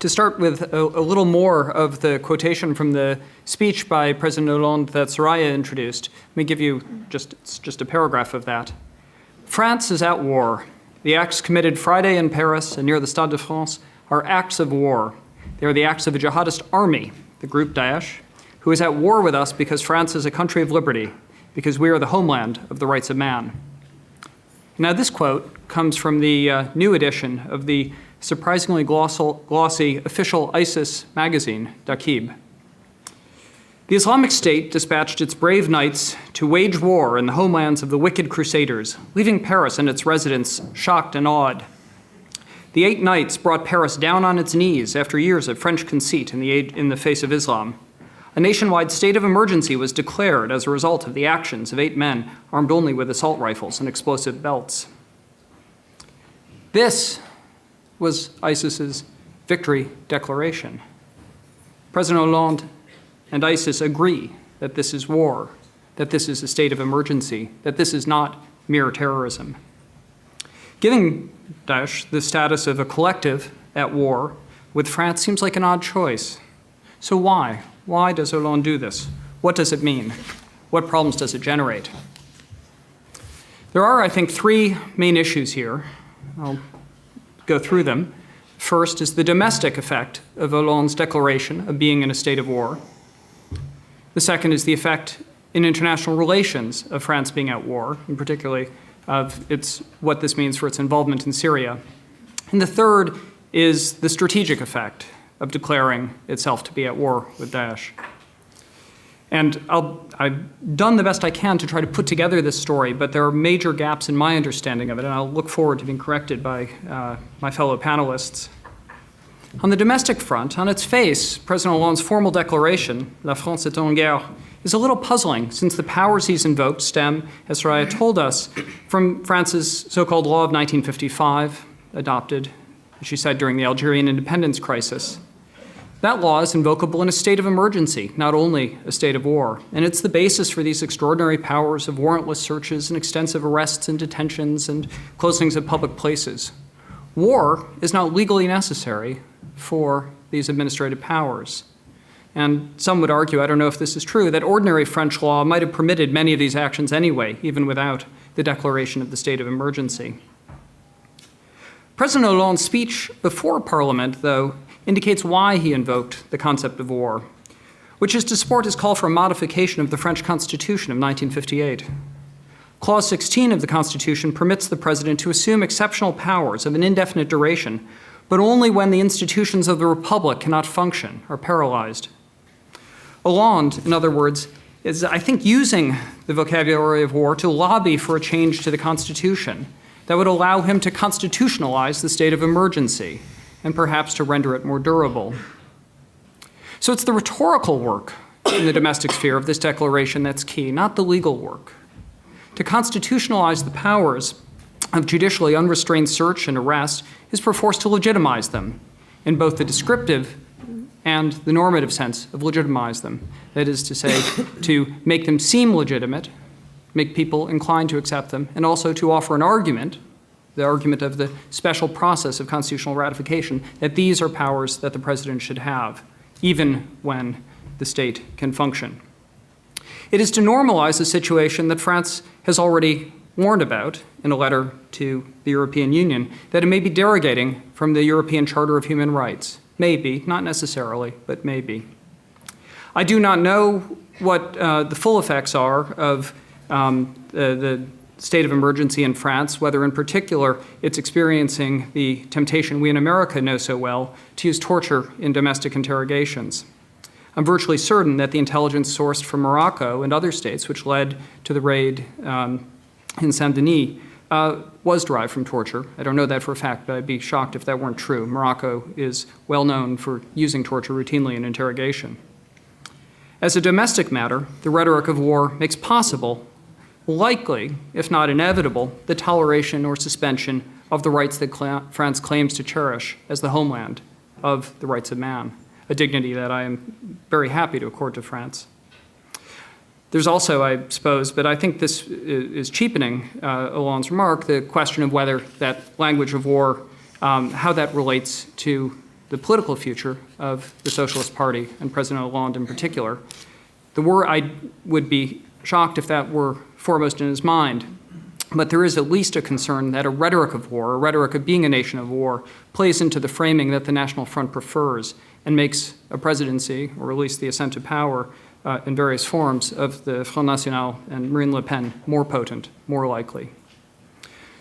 To start with a little more of the quotation from the speech by President Hollande that Soraya introduced. Let me give you just a paragraph of that. France is at war. The acts committed Friday in Paris and near the Stade de France are acts of war. They are the acts of a jihadist army, the group Daesh, who is at war with us because France is a country of liberty, because we are the homeland of the rights of man. Now this quote comes from the new edition of the surprisingly glossy official ISIS magazine, Daqib. The Islamic State dispatched its brave knights to wage war in the homelands of the wicked crusaders, leaving Paris and its residents shocked and awed. The 8 knights brought Paris down on its knees after years of French conceit in the face of Islam. A nationwide state of emergency was declared as a result of the actions of 8 men armed only with assault rifles and explosive belts. This was ISIS's victory declaration. President Hollande and ISIS agree that this is war, that this is a state of emergency, that this is not mere terrorism. Giving Daesh the status of a collective at war with France seems like an odd choice. So why? Why does Hollande do this? What does it mean? What problems does it generate? There are, I think, 3 main issues here. I'll go through them. First is the domestic effect of Hollande's declaration of being in a state of war. The second is the effect in international relations of France being at war, and particularly of what this means for its involvement in Syria. And the third is the strategic effect of declaring itself to be at war with Daesh. And I've done the best I can to try to put together this story, but there are major gaps in my understanding of it, and I'll look forward to being corrected by my fellow panelists. On the domestic front, on its face, President Hollande's formal declaration, La France est en guerre, is a little puzzling since the powers he's invoked stem, as Soraya told us, from France's so-called law of 1955, adopted, as she said, during the Algerian independence crisis. That law is invocable in a state of emergency, not only a state of war, and it's the basis for these extraordinary powers of warrantless searches and extensive arrests and detentions and closings of public places. War is not legally necessary for these administrative powers. And some would argue, I don't know if this is true, that ordinary French law might have permitted many of these actions anyway, even without the declaration of the state of emergency. President Hollande's speech before Parliament, though, indicates why he invoked the concept of war, which is to support his call for a modification of the French Constitution of 1958. Clause 16 of the Constitution permits the president to assume exceptional powers of an indefinite duration, but only when the institutions of the Republic cannot function or paralyzed. Hollande, in other words, is, I think, using the vocabulary of war to lobby for a change to the Constitution that would allow him to constitutionalize the state of emergency and perhaps to render it more durable. So it's the rhetorical work in the domestic sphere of this declaration that's key, not the legal work. To constitutionalize the powers of judicially unrestrained search and arrest is perforce to legitimize them in both the descriptive and the normative sense of legitimize them. That is to say, to make them seem legitimate, make people inclined to accept them, and also to offer an argument, the argument of the special process of constitutional ratification, that these are powers that the president should have, even when the state can function. It is to normalize the situation that France has already warned about in a letter to the European Union, that it may be derogating from the European Charter of Human Rights. Maybe, not necessarily, but maybe. I do not know what the full effects are of the state of emergency in France, whether in particular it's experiencing the temptation we in America know so well to use torture in domestic interrogations. I'm virtually certain that the intelligence sourced from Morocco and other states, which led to the raid in Saint-Denis, was derived from torture. I don't know that for a fact, but I'd be shocked if that weren't true. Morocco is well known for using torture routinely in interrogation. As a domestic matter, the rhetoric of war makes possible, likely, if not inevitable, the toleration or suspension of the rights that France claims to cherish as the homeland of the rights of man, a dignity that I am very happy to accord to France. There's also, I suppose, but I think this is cheapening Hollande's remark, the question of whether that language of war, how that relates to the political future of the Socialist Party and President Hollande in particular. I would be shocked if that were foremost in his mind, but there is at least a concern that a rhetoric of war, a rhetoric of being a nation of war, plays into the framing that the National Front prefers and makes a presidency, or at least the ascent to power, in various forms of the Front National and Marine Le Pen more potent, more likely.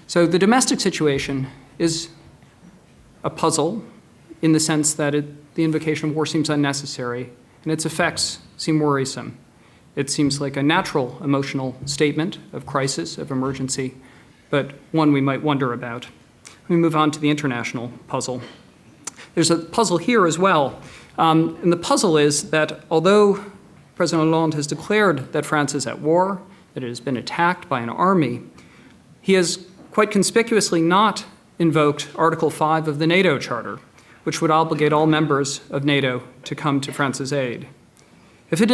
So the domestic situation is a puzzle in the sense that the invocation of war seems unnecessary and its effects seem worrisome. It seems like a natural emotional statement of crisis, of emergency, but one we might wonder about. Let me move on to the international puzzle. There's a puzzle here as well. And the puzzle is that although President Hollande has declared that France is at war, that it has been attacked by an army, he has quite conspicuously not invoked Article 5 of the NATO Charter, which would obligate all members of NATO to come to France's aid. If it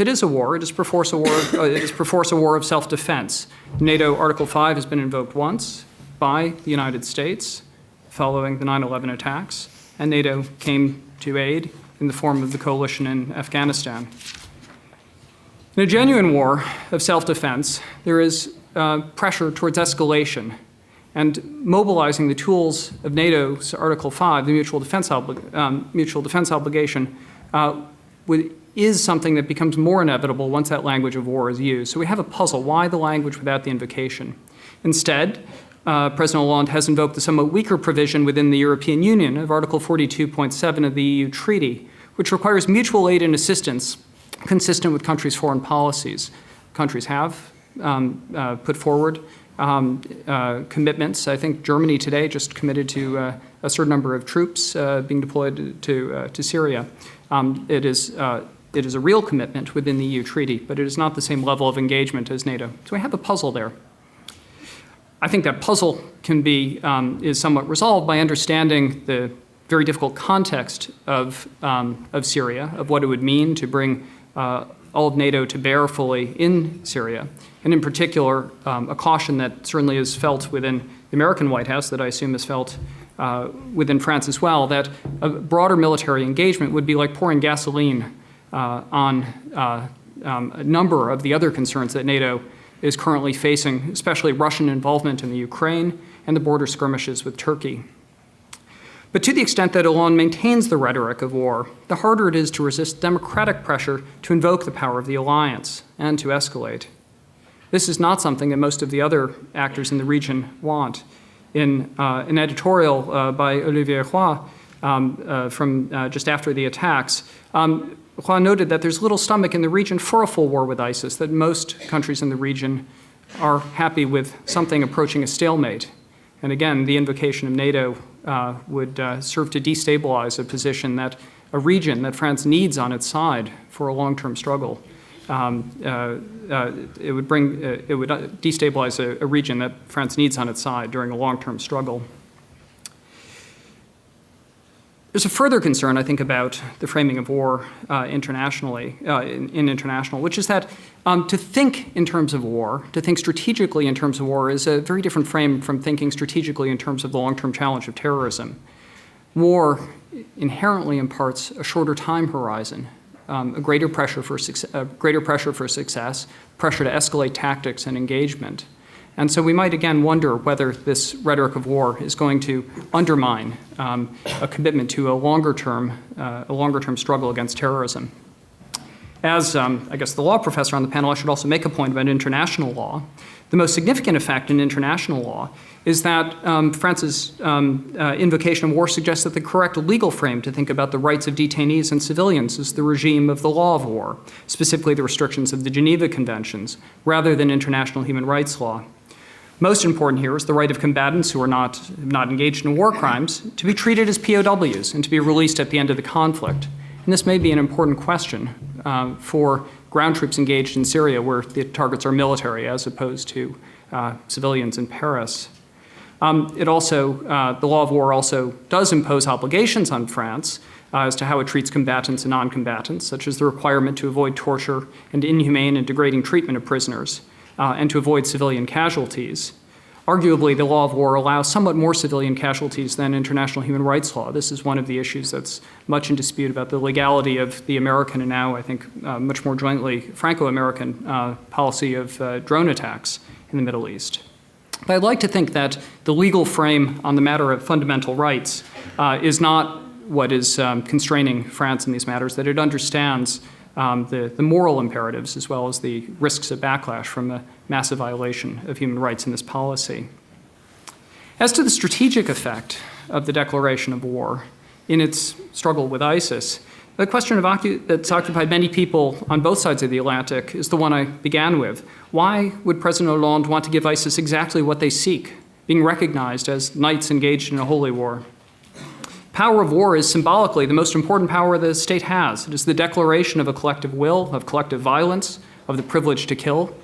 is a war, it is perforce a war of self-defense. NATO Article 5 has been invoked once by the United States following the 9/11 attacks, and NATO came to aid in the form of the coalition in Afghanistan. In a genuine war of self-defense, there is pressure towards escalation, and mobilizing the tools of NATO's Article 5, the mutual defense obligation, is something that becomes more inevitable once that language of war is used. So we have a puzzle. Why the language without the invocation? Instead, President Hollande has invoked the somewhat weaker provision within the European Union of Article 42.7 of the EU Treaty, which requires mutual aid and assistance consistent with countries' foreign policies. Countries have put forward commitments. I think Germany today just committed to a certain number of troops being deployed to Syria. It is a real commitment within the EU treaty, but it is not the same level of engagement as NATO. So we have a puzzle there. I think that puzzle is somewhat resolved by understanding the very difficult context of Syria, of what it would mean to bring all of NATO to bear fully in Syria, and in particular, a caution that certainly is felt within the American White House, that I assume is felt within France as well, that a broader military engagement would be like pouring gasoline on a number of the other concerns that NATO is currently facing, especially Russian involvement in the Ukraine and the border skirmishes with Turkey. But to the extent that Hollande maintains the rhetoric of war, the harder it is to resist democratic pressure to invoke the power of the alliance and to escalate. This is not something that most of the other actors in the region want. In an editorial by Olivier Roy from just after the attacks, Roy noted that there's little stomach in the region for a full war with ISIS, that most countries in the region are happy with something approaching a stalemate. And again, the invocation of NATO would serve to destabilize a position that a region that France needs on its side for a long-term struggle. It would destabilize a region that France needs on its side during a long-term struggle. There's a further concern, I think, about the framing of war internationally, in international, which is that to think in terms of war, to think strategically in terms of war, is a very different frame from thinking strategically in terms of the long-term challenge of terrorism. War inherently imparts a shorter time horizon, a greater pressure for success, pressure to escalate tactics and engagement. And so we might again wonder whether this rhetoric of war is going to undermine a commitment to a longer-term struggle against terrorism. As I guess the law professor on the panel, I should also make a point about international law. The most significant effect in international law is that France's invocation of war suggests that the correct legal frame to think about the rights of detainees and civilians is the regime of the law of war, specifically the restrictions of the Geneva Conventions, rather than international human rights law. Most important here is the right of combatants who are not engaged in war crimes to be treated as POWs and to be released at the end of the conflict. And this may be an important question for ground troops engaged in Syria, where the targets are military as opposed to civilians in Paris. The law of war also does impose obligations on France as to how it treats combatants and non-combatants, such as the requirement to avoid torture and inhumane and degrading treatment of prisoners, and to avoid civilian casualties. Arguably, the law of war allows somewhat more civilian casualties than international human rights law. This is one of the issues that's much in dispute about the legality of the American and now, I think, much more jointly Franco-American policy of drone attacks in the Middle East. But I'd like to think that the legal frame on the matter of fundamental rights is not what is constraining France in these matters, that it understands the moral imperatives as well as the risks of backlash from a massive violation of human rights in this policy. As to the strategic effect of the declaration of war in its struggle with ISIS, the question that's occupied many people on both sides of the Atlantic is the one I began with. Why would President Hollande want to give ISIS exactly what they seek, being recognized as knights engaged in a holy war? Power of war is symbolically the most important power the state has. It is the declaration of a collective will, of collective violence, of the privilege to kill,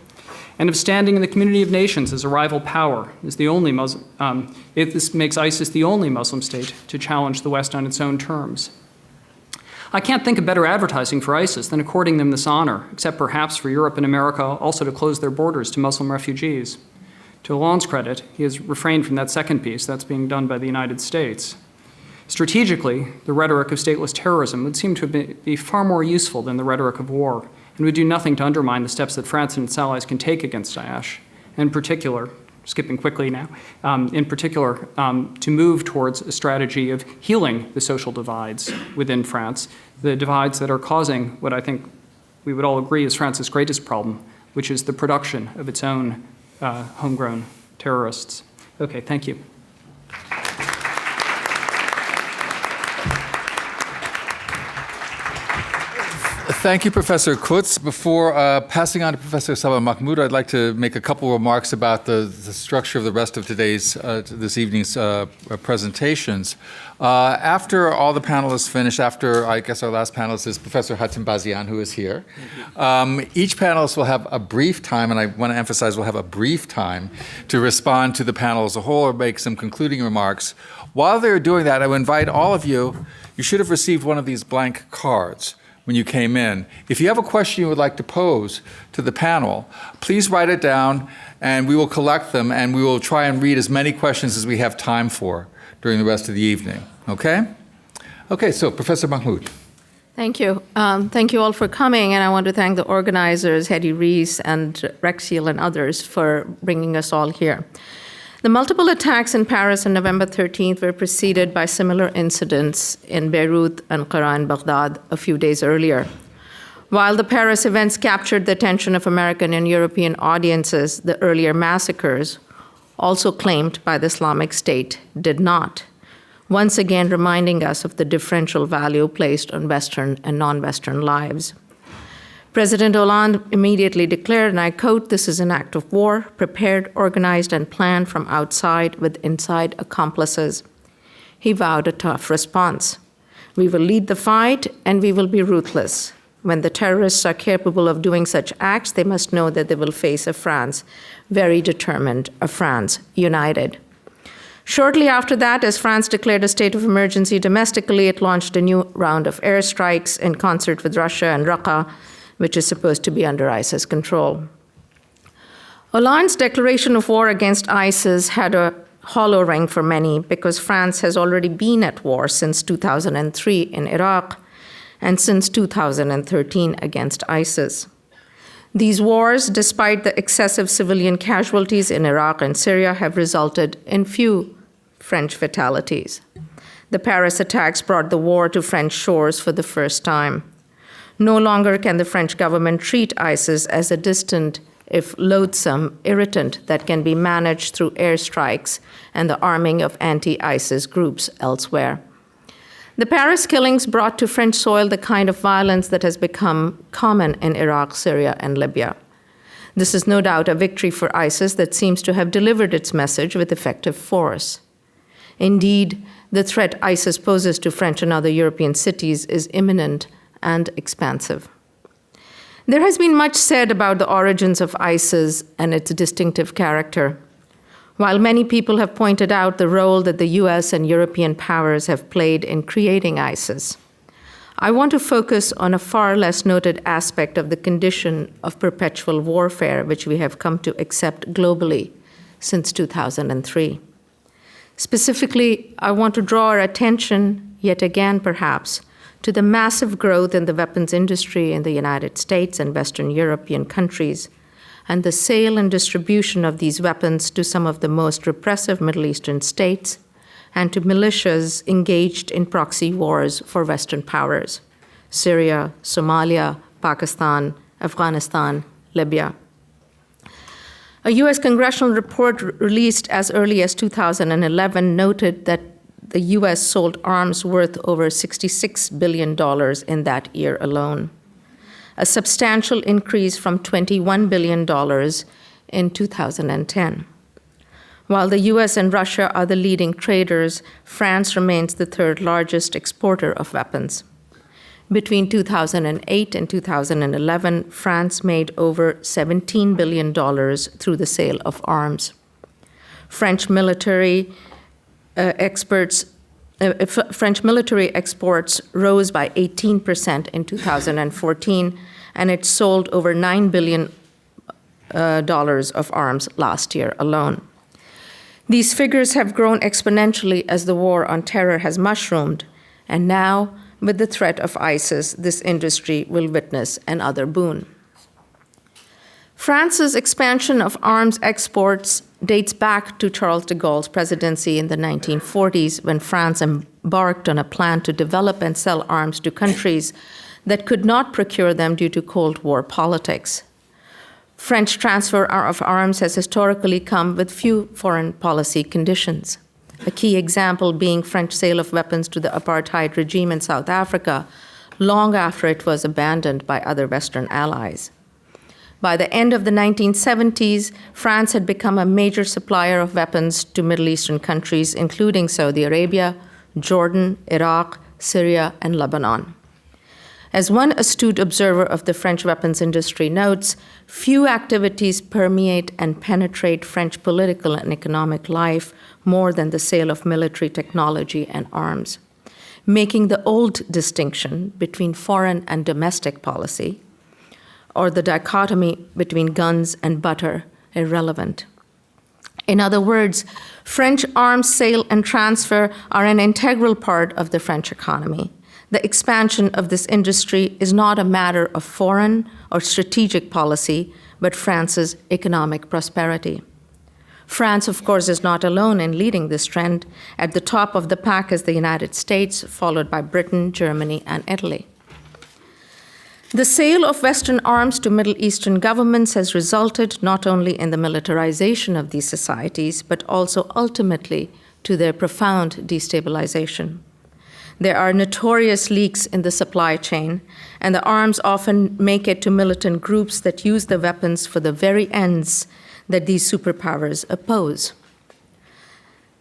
and of standing in the community of nations as a rival power. This makes ISIS the only Muslim state to challenge the West on its own terms. I can't think of better advertising for ISIS than according them this honor, except perhaps for Europe and America also to close their borders to Muslim refugees. To Hollande's credit, he has refrained from that second piece. That's being done by the United States. Strategically, the rhetoric of stateless terrorism would seem to be far more useful than the rhetoric of war, and would do nothing to undermine the steps that France and its allies can take against Daesh. In particular, skipping quickly now, to move towards a strategy of healing the social divides within France, the divides that are causing what I think we would all agree is France's greatest problem, which is the production of its own homegrown terrorists. Okay, thank you. Thank you, Professor Kutz. Before passing on to Professor Saba Mahmood, I'd like to make a couple remarks about the structure of the rest of this evening's presentations. After all the panelists finish, after I guess our last panelist is Professor Hatem Bazian, who is here, each panelist will have a brief time, and I want to emphasize we'll have a brief time to respond to the panel as a whole or make some concluding remarks. While they're doing that, I would invite all of you, you should have received one of these blank cards when you came in. If you have a question you would like to pose to the panel, please write it down and we will collect them and we will try and read as many questions as we have time for during the rest of the evening. Okay? Okay, so Professor Mahmood. Thank you. Thank you all for coming, and I want to thank the organizers, Hedy Rees and Rexiel and others, for bringing us all here. The multiple attacks in Paris on November 13th were preceded by similar incidents in Beirut, Ankara, and Baghdad a few days earlier. While the Paris events captured the attention of American and European audiences, the earlier massacres, also claimed by the Islamic State, did not, once again reminding us of the differential value placed on Western and non-Western lives. President Hollande immediately declared, and I quote, "This is an act of war, prepared, organized, and planned from outside with inside accomplices." He vowed a tough response. "We will lead the fight, and we will be ruthless. When the terrorists are capable of doing such acts, they must know that they will face a France very determined, a France united." Shortly after that, as France declared a state of emergency domestically, it launched a new round of airstrikes in concert with Russia and Raqqa, which is supposed to be under ISIS control. Hollande's declaration of war against ISIS had a hollow ring for many because France has already been at war since 2003 in Iraq and since 2013 against ISIS. These wars, despite the excessive civilian casualties in Iraq and Syria, have resulted in few French fatalities. The Paris attacks brought the war to French shores for the first time. No longer can the French government treat ISIS as a distant, if loathsome, irritant that can be managed through airstrikes and the arming of anti-ISIS groups elsewhere. The Paris killings brought to French soil the kind of violence that has become common in Iraq, Syria, and Libya. This is no doubt a victory for ISIS that seems to have delivered its message with effective force. Indeed, the threat ISIS poses to French and other European cities is imminent and expansive. There has been much said about the origins of ISIS and its distinctive character. While many people have pointed out the role that the US and European powers have played in creating ISIS, I want to focus on a far less noted aspect of the condition of perpetual warfare which we have come to accept globally since 2003. Specifically, I want to draw our attention, yet again perhaps, to the massive growth in the weapons industry in the United States and Western European countries, and the sale and distribution of these weapons to some of the most repressive Middle Eastern states and to militias engaged in proxy wars for Western powers: Syria, Somalia, Pakistan, Afghanistan, Libya. A US congressional report released as early as 2011 noted that the US sold arms worth over $66 billion in that year alone, a substantial increase from $21 billion in 2010. While the US and Russia are the leading traders, France remains the third largest exporter of weapons. Between 2008 and 2011, France made over $17 billion through the sale of arms. French military exports rose by 18% in 2014, and it sold over $9 billion of arms last year alone. These figures have grown exponentially as the war on terror has mushroomed, and now, with the threat of ISIS, this industry will witness another boon. France's expansion of arms exports dates back to Charles de Gaulle's presidency in the 1940s, when France embarked on a plan to develop and sell arms to countries that could not procure them due to Cold War politics. French transfer of arms has historically come with few foreign policy conditions, a key example being French sale of weapons to the apartheid regime in South Africa long after it was abandoned by other Western allies. By the end of the 1970s, France had become a major supplier of weapons to Middle Eastern countries, including Saudi Arabia, Jordan, Iraq, Syria, and Lebanon. As one astute observer of the French weapons industry notes, few activities permeate and penetrate French political and economic life more than the sale of military technology and arms, making the old distinction between foreign and domestic policy, or the dichotomy between guns and butter, irrelevant. In other words, French arms sale and transfer are an integral part of the French economy. the expansion of this industry is not a matter of foreign or strategic policy, but France's economic prosperity. France, of course, is not alone in leading this trend. At the top of the pack is the United States, followed by Britain, Germany, and Italy. The sale of Western arms to Middle Eastern governments has resulted not only in the militarization of these societies, but also ultimately to their profound destabilization. There are notorious leaks in the supply chain, and the arms often make it to militant groups that use the weapons for the very ends that these superpowers oppose.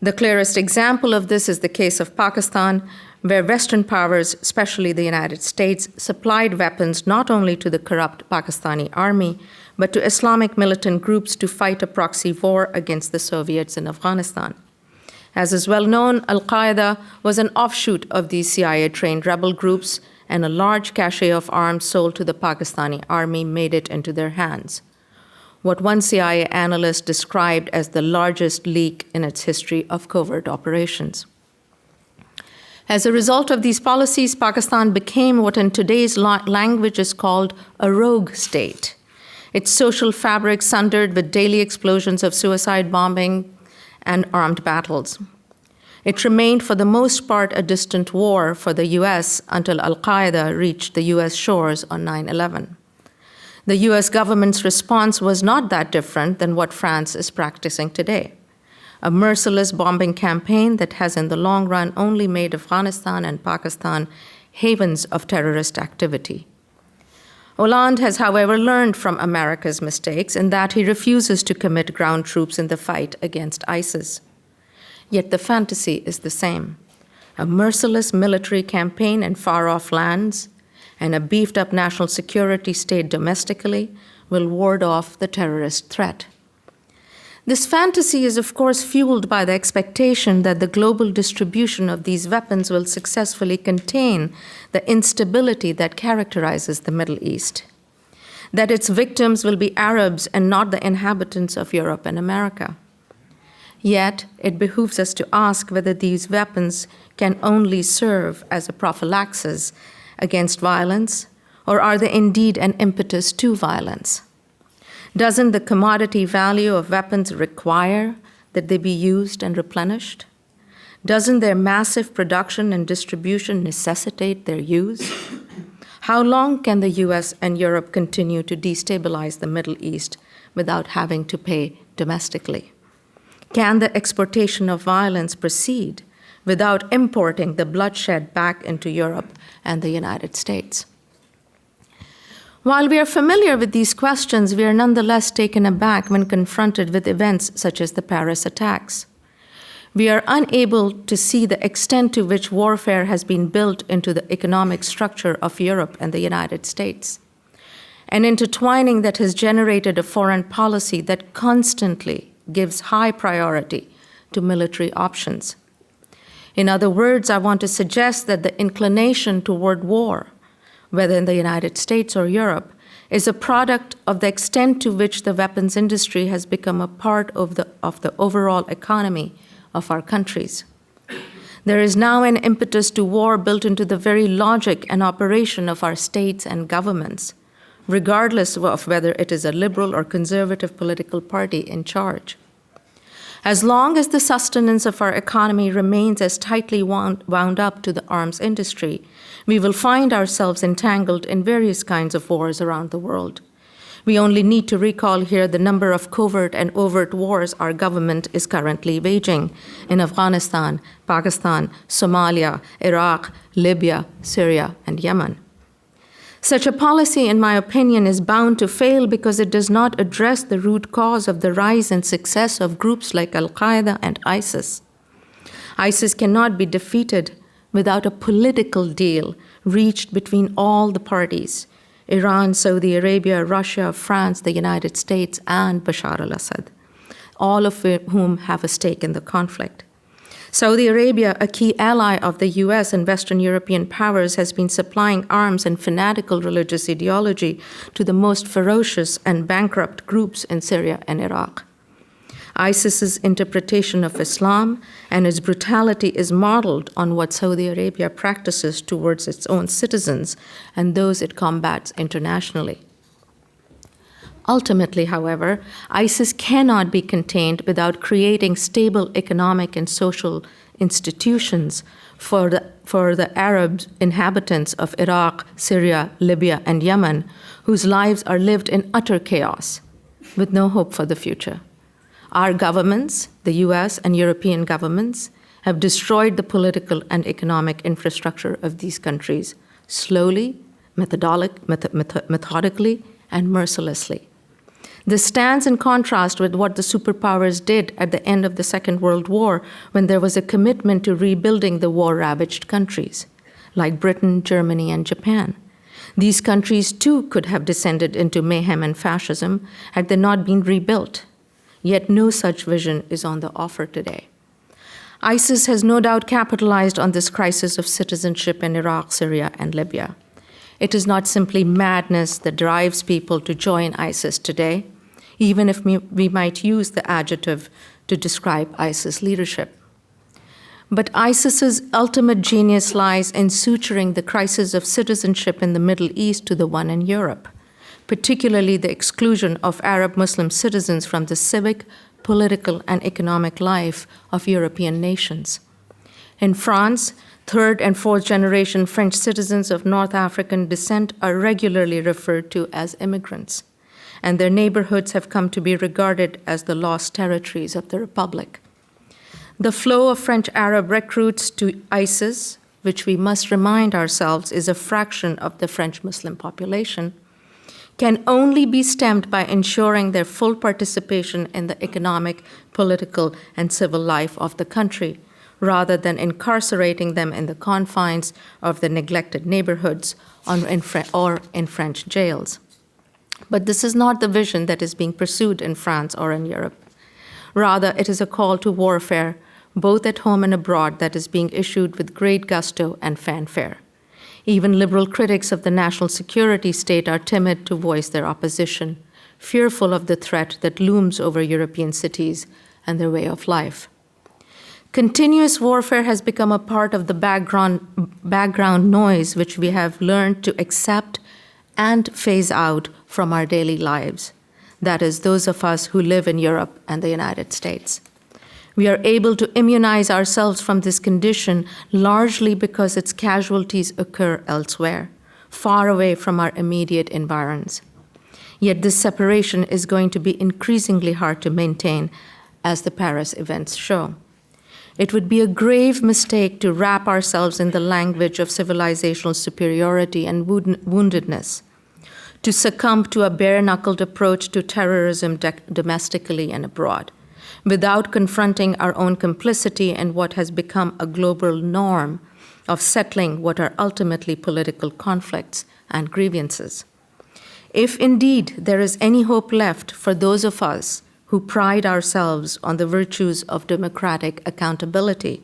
The clearest example of this is the case of Pakistan, where Western powers, especially the United States, supplied weapons not only to the corrupt Pakistani army, but to Islamic militant groups to fight a proxy war against the Soviets in Afghanistan. As is well known, Al-Qaeda was an offshoot of these CIA-trained rebel groups, and a large cache of arms sold to the Pakistani army made it into their hands. What one CIA analyst described as the largest leak in its history of covert operations. As a result of these policies, Pakistan became what in today's language is called a rogue state. Its social fabric sundered with daily explosions of suicide bombing and armed battles. It remained for the most part a distant war for the US until Al-Qaeda reached the US shores on 9/11. The US government's response was not that different than what France is practicing today. A merciless bombing campaign that has in the long run only made Afghanistan and Pakistan havens of terrorist activity. Hollande has, however, learned from America's mistakes in that he refuses to commit ground troops in the fight against ISIS. Yet the fantasy is the same. A merciless military campaign in far-off lands and a beefed-up national security state domestically will ward off the terrorist threat. This fantasy is, of course, fueled by the expectation that the global distribution of these weapons will successfully contain the instability that characterizes the Middle East, that its victims will be Arabs and not the inhabitants of Europe and America. Yet, it behooves us to ask whether these weapons can only serve as a prophylaxis against violence, or are they indeed an impetus to violence? Doesn't the commodity value of weapons require that they be used and replenished? Doesn't their massive production and distribution necessitate their use? How long can the US and Europe continue to destabilize the Middle East without having to pay domestically? Can the exportation of violence proceed without importing the bloodshed back into Europe and the United States? While we are familiar with these questions, we are nonetheless taken aback when confronted with events such as the Paris attacks. We are unable to see the extent to which warfare has been built into the economic structure of Europe and the United States, an intertwining that has generated a foreign policy that constantly gives high priority to military options. In other words, I want to suggest that the inclination toward war, whether in the United States or Europe, is a product of the extent to which the weapons industry has become a part of the overall economy of our countries. There is now an impetus to war built into the very logic and operation of our states and governments, regardless of whether it is a liberal or conservative political party in charge. As long as the sustenance of our economy remains as tightly wound up to the arms industry, we will find ourselves entangled in various kinds of wars around the world. We only need to recall here the number of covert and overt wars our government is currently waging in Afghanistan, Pakistan, Somalia, Iraq, Libya, Syria, and Yemen. Such a policy, in my opinion, is bound to fail because it does not address the root cause of the rise and success of groups like Al-Qaeda and ISIS. ISIS cannot be defeated without a political deal reached between all the parties: Iran, Saudi Arabia, Russia, France, the United States, and Bashar al-Assad, all of whom have a stake in the conflict. Saudi Arabia, a key ally of the US and Western European powers, has been supplying arms and fanatical religious ideology to the most ferocious and bankrupt groups in Syria and Iraq. ISIS's interpretation of Islam and its brutality is modeled on what Saudi Arabia practices towards its own citizens and those it combats internationally. Ultimately, however, ISIS cannot be contained without creating stable economic and social institutions for the Arab inhabitants of Iraq, Syria, Libya, and Yemen, whose lives are lived in utter chaos, with no hope for the future. Our governments, the US and European governments, have destroyed the political and economic infrastructure of these countries slowly, methodically, and mercilessly. This stands in contrast with what the superpowers did at the end of the Second World War, when there was a commitment to rebuilding the war-ravaged countries, like Britain, Germany, and Japan. These countries, too, could have descended into mayhem and fascism had they not been rebuilt. Yet no such vision is on the offer today. ISIS has no doubt capitalized on this crisis of citizenship in Iraq, Syria, and Libya. It is not simply madness that drives people to join ISIS today, even if we might use the adjective to describe ISIS leadership. But ISIS's ultimate genius lies in suturing the crisis of citizenship in the Middle East to the one in Europe, particularly the exclusion of Arab Muslim citizens from the civic, political, and economic life of European nations. In France, third and fourth generation French citizens of North African descent are regularly referred to as immigrants, and their neighborhoods have come to be regarded as the lost territories of the Republic. The flow of French Arab recruits to ISIS, which we must remind ourselves is a fraction of the French Muslim population, can only be stemmed by ensuring their full participation in the economic, political, and civil life of the country, rather than incarcerating them in the confines of the neglected neighborhoods or in French jails. But this is not the vision that is being pursued in France or in Europe. Rather, it is a call to warfare, both at home and abroad, that is being issued with great gusto and fanfare. Even liberal critics of the national security state are timid to voice their opposition, fearful of the threat that looms over European cities and their way of life. Continuous warfare has become a part of the background noise which we have learned to accept and phase out from our daily lives. That is, those of us who live in Europe and the United States. We are able to immunize ourselves from this condition largely because its casualties occur elsewhere, far away from our immediate environs. Yet this separation is going to be increasingly hard to maintain, as the Paris events show. It would be a grave mistake to wrap ourselves in the language of civilizational superiority and woundedness, to succumb to a bare-knuckled approach to terrorism domestically and abroad, without confronting our own complicity in what has become a global norm of settling what are ultimately political conflicts and grievances. If indeed there is any hope left for those of us who pride ourselves on the virtues of democratic accountability,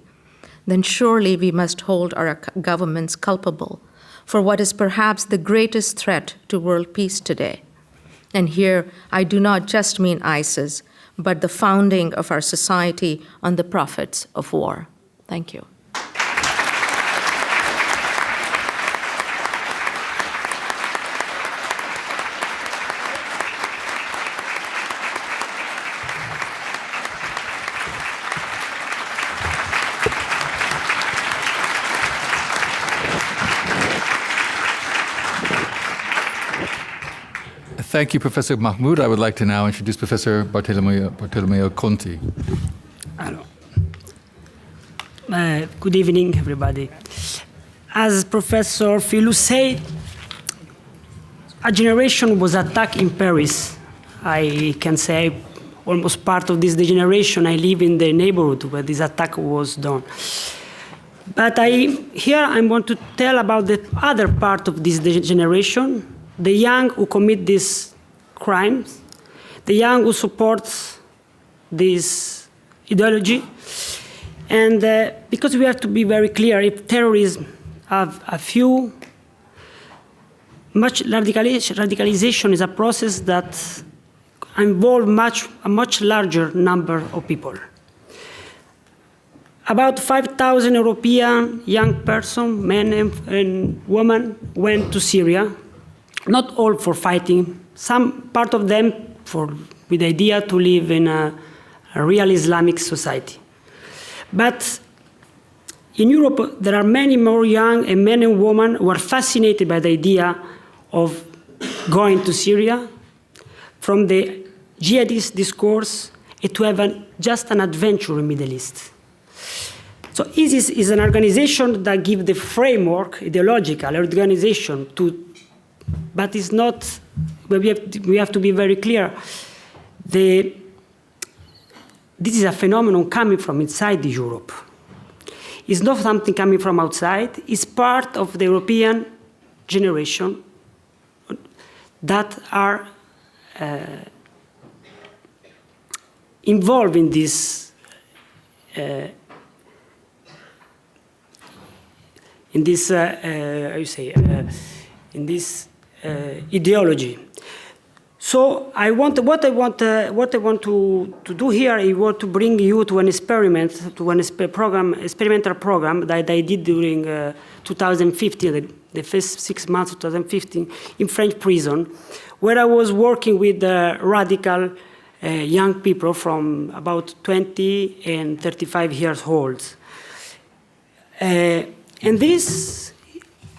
then surely we must hold our governments culpable for what is perhaps the greatest threat to world peace today. And here I do not just mean ISIS, but the founding of our society on the profits of war. Thank you. Thank you, Professor Mahmood. I would like to now introduce Professor Bartolomeo Conti. Hello. Good evening, everybody. As Professor Filiu said, a generation was attacked in Paris. I can say almost part of this generation, I live in the neighborhood where this attack was done. But here I want to tell about the other part of this generation, the young who commit these crimes, the young who supports this ideology. And because we have to be very clear, if terrorism have a few, much radicalization is a process that involved a much larger number of people. About 5,000 European young persons, men and women, went to Syria, not all for fighting, some part of them with the idea to live in a real Islamic society. But in Europe, there are many more young and men and women who are fascinated by the idea of going to Syria, from the jihadist discourse, and to have just an adventure in the Middle East. So ISIS is an organization that gives the framework, ideological organization, but it's not, we have to be very clear. This is a phenomenon coming from inside Europe. It's not something coming from outside. It's part of the European generation that are involved in this ideology. So what I want to do here is to bring you to an experiment, to an experimental program that I did during 2015, the first 6 months of 2015, in French prison, where I was working with radical young people from about 20 and 35 years old. And this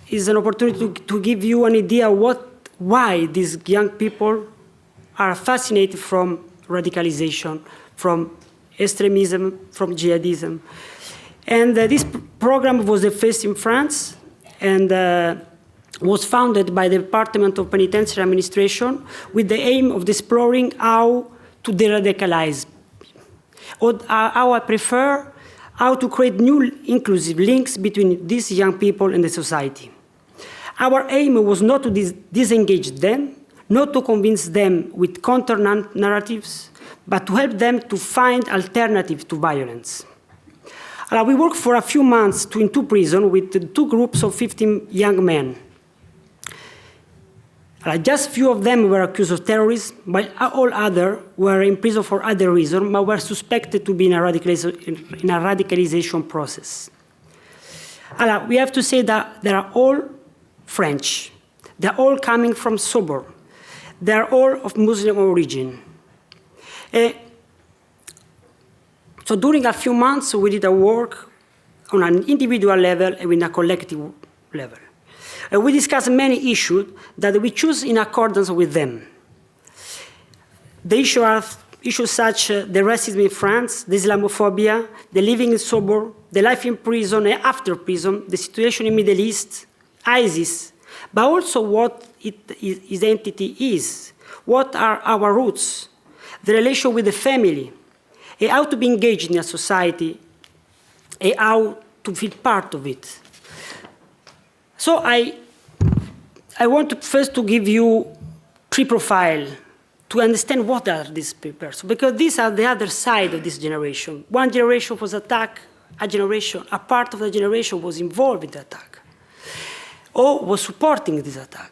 is an opportunity to give you an idea why these young people are fascinated from radicalization, from extremism, from jihadism. And this program was the first in France and was founded by the Department of Penitentiary Administration with the aim of exploring how to de-radicalize, or how I prefer, how to create new inclusive links between these young people and the society. Our aim was not to disengage them, not to convince them with counter-narratives, but to help them to find alternatives to violence. We worked for a few months in two prisons with two groups of 15 young men. Just few of them were accused of terrorism, while all others were in prison for other reasons, but were suspected to be in a radicalization process. We have to say that they are all French. They are all coming from suburbs. They are all of Muslim origin. So during a few months, we did a work on an individual level and in a collective level. We discussed many issues that we choose in accordance with them. The issues such as the racism in France, the Islamophobia, the living in suburb, the life in prison and after prison, the situation in the Middle East, ISIS, but also what its identity is, what are our roots, the relation with the family, and how to be engaged in a society, and how to feel part of it. So I want to first to give you three profiles to understand what are these people, because these are the other side of this generation. One generation was attacked, a part of the generation was involved in the attack, or was supporting this attack.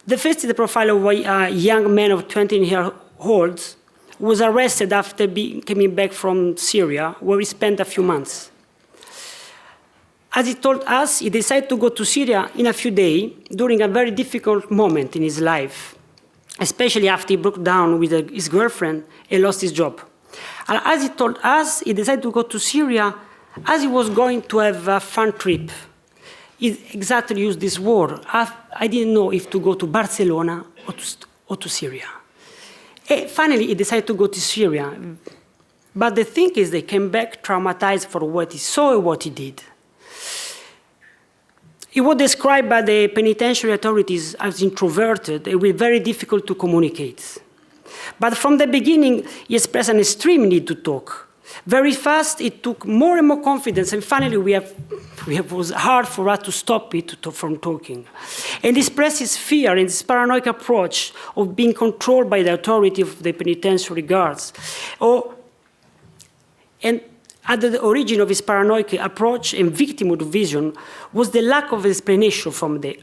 The first is the profile of a young man of 20 years old who was arrested after coming back from Syria, where he spent a few months. As he told us, he decided to go to Syria in a few days during a very difficult moment in his life, especially after he broke down with his girlfriend and lost his job. And as he told us, he decided to go to Syria as he was going to have a fun trip. He exactly used this word. I didn't know if to go to Barcelona or to Syria. And finally, he decided to go to Syria. But the thing is, they came back traumatized for what he saw and what he did. He was described by the penitentiary authorities as introverted and very difficult to communicate. But from the beginning, he expressed an extreme need to talk. Very fast, it took more and more confidence, and finally, it was hard for us to stop it from talking. And he expressed his fear and his paranoid approach of being controlled by the authority of the penitentiary guards. And at the origin of his paranoid approach and victimhood vision was the lack of explanation from the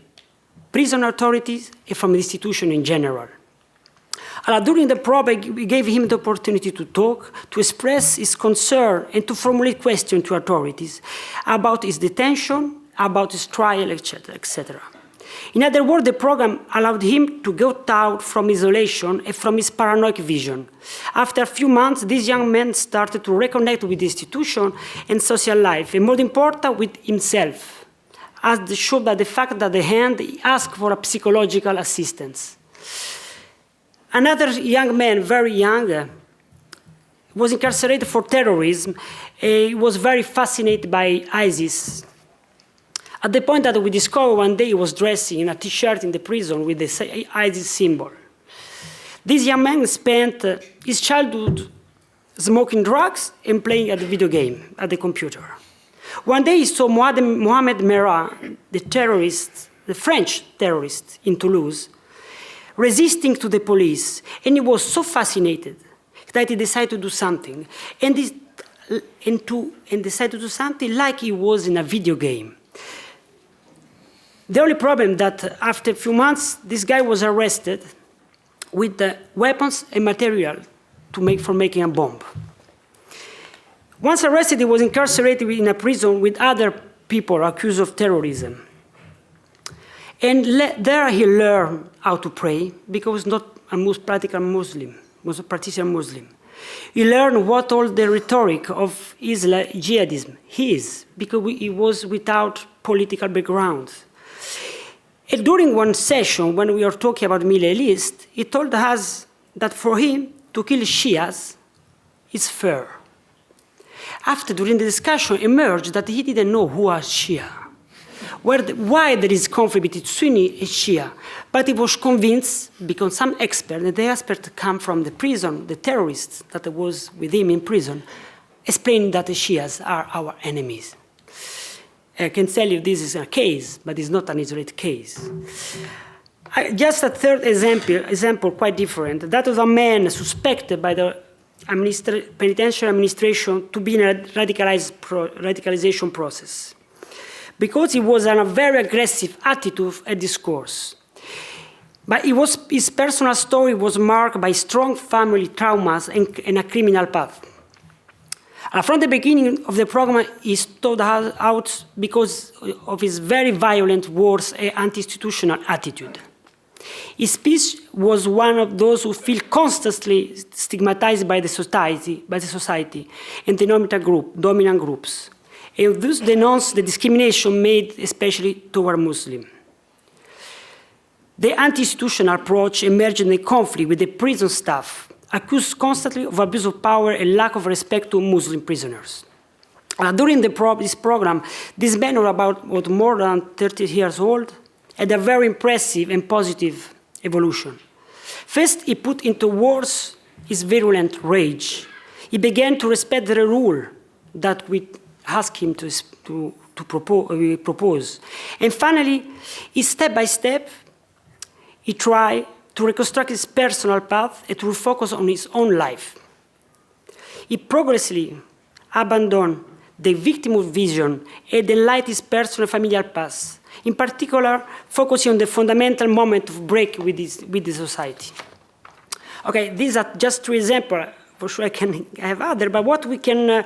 prison authorities and from the institution in general. During the probe, we gave him the opportunity to talk, to express his concern, and to formulate questions to authorities about his detention, about his trial, etc., etc. In other words, the program allowed him to get out from isolation and from his paranoid vision. After a few months, this young man started to reconnect with the institution and social life, and more important, with himself, as showed by the fact that at the end he asked for a psychological assistance. Another young man, very young, was incarcerated for terrorism. He was very fascinated by ISIS. At the point that we discovered one day he was dressing in a T-shirt in the prison with the ISIS symbol. This young man spent his childhood smoking drugs and playing at the video game, at the computer. One day he saw Mohamed Merah, the terrorist, the French terrorist in Toulouse, resisting to the police, and he was so fascinated that he decided to do something, and decided to do something like he was in a video game. The only problem that after a few months, this guy was arrested with the weapons and material for making a bomb. Once arrested, he was incarcerated in a prison with other people accused of terrorism. And there he learned how to pray, because he was not a practical Muslim, was a practitioner Muslim. He learned what all the rhetoric of Islam, jihadism is, because he was without political background. And during one session, when we were talking about Middle East, he told us that for him, to kill Shias is fair. After, during the discussion, emerged that he didn't know who was Shia, why there is conflict between Sunni and Shia. But he was convinced, because some expert, and the expert come from the prison, the terrorists that was with him in prison, explained that the Shias are our enemies. I can tell you this is a case, but it's not an isolated case. Just a third example quite different. That was a man suspected by the penitentiary administration to be in a radicalization process, because he was in a very aggressive attitude and discourse. But his personal story was marked by strong family traumas and a criminal path. From the beginning of the program, he stood out because of his very violent words and anti-institutional attitude. His speech was one of those who feel constantly stigmatized by the society and the dominant groups, and thus denounce the discrimination made especially toward Muslims. The anti-institutional approach emerged in a conflict with the prison staff, accused constantly of abuse of power and lack of respect to Muslim prisoners. During this program, this man was about more than 30 years old, had a very impressive and positive evolution. First, he put into words his virulent rage. He began to respect the rule that we asked him to propose. And finally, step by step, he tried to reconstruct his personal path and to refocus on his own life. He progressively abandoned the victimhood vision and enlightened his personal familial past, in particular focusing on the fundamental moment of break with the society. Okay, these are just 3 examples. For sure I can have other, but what we can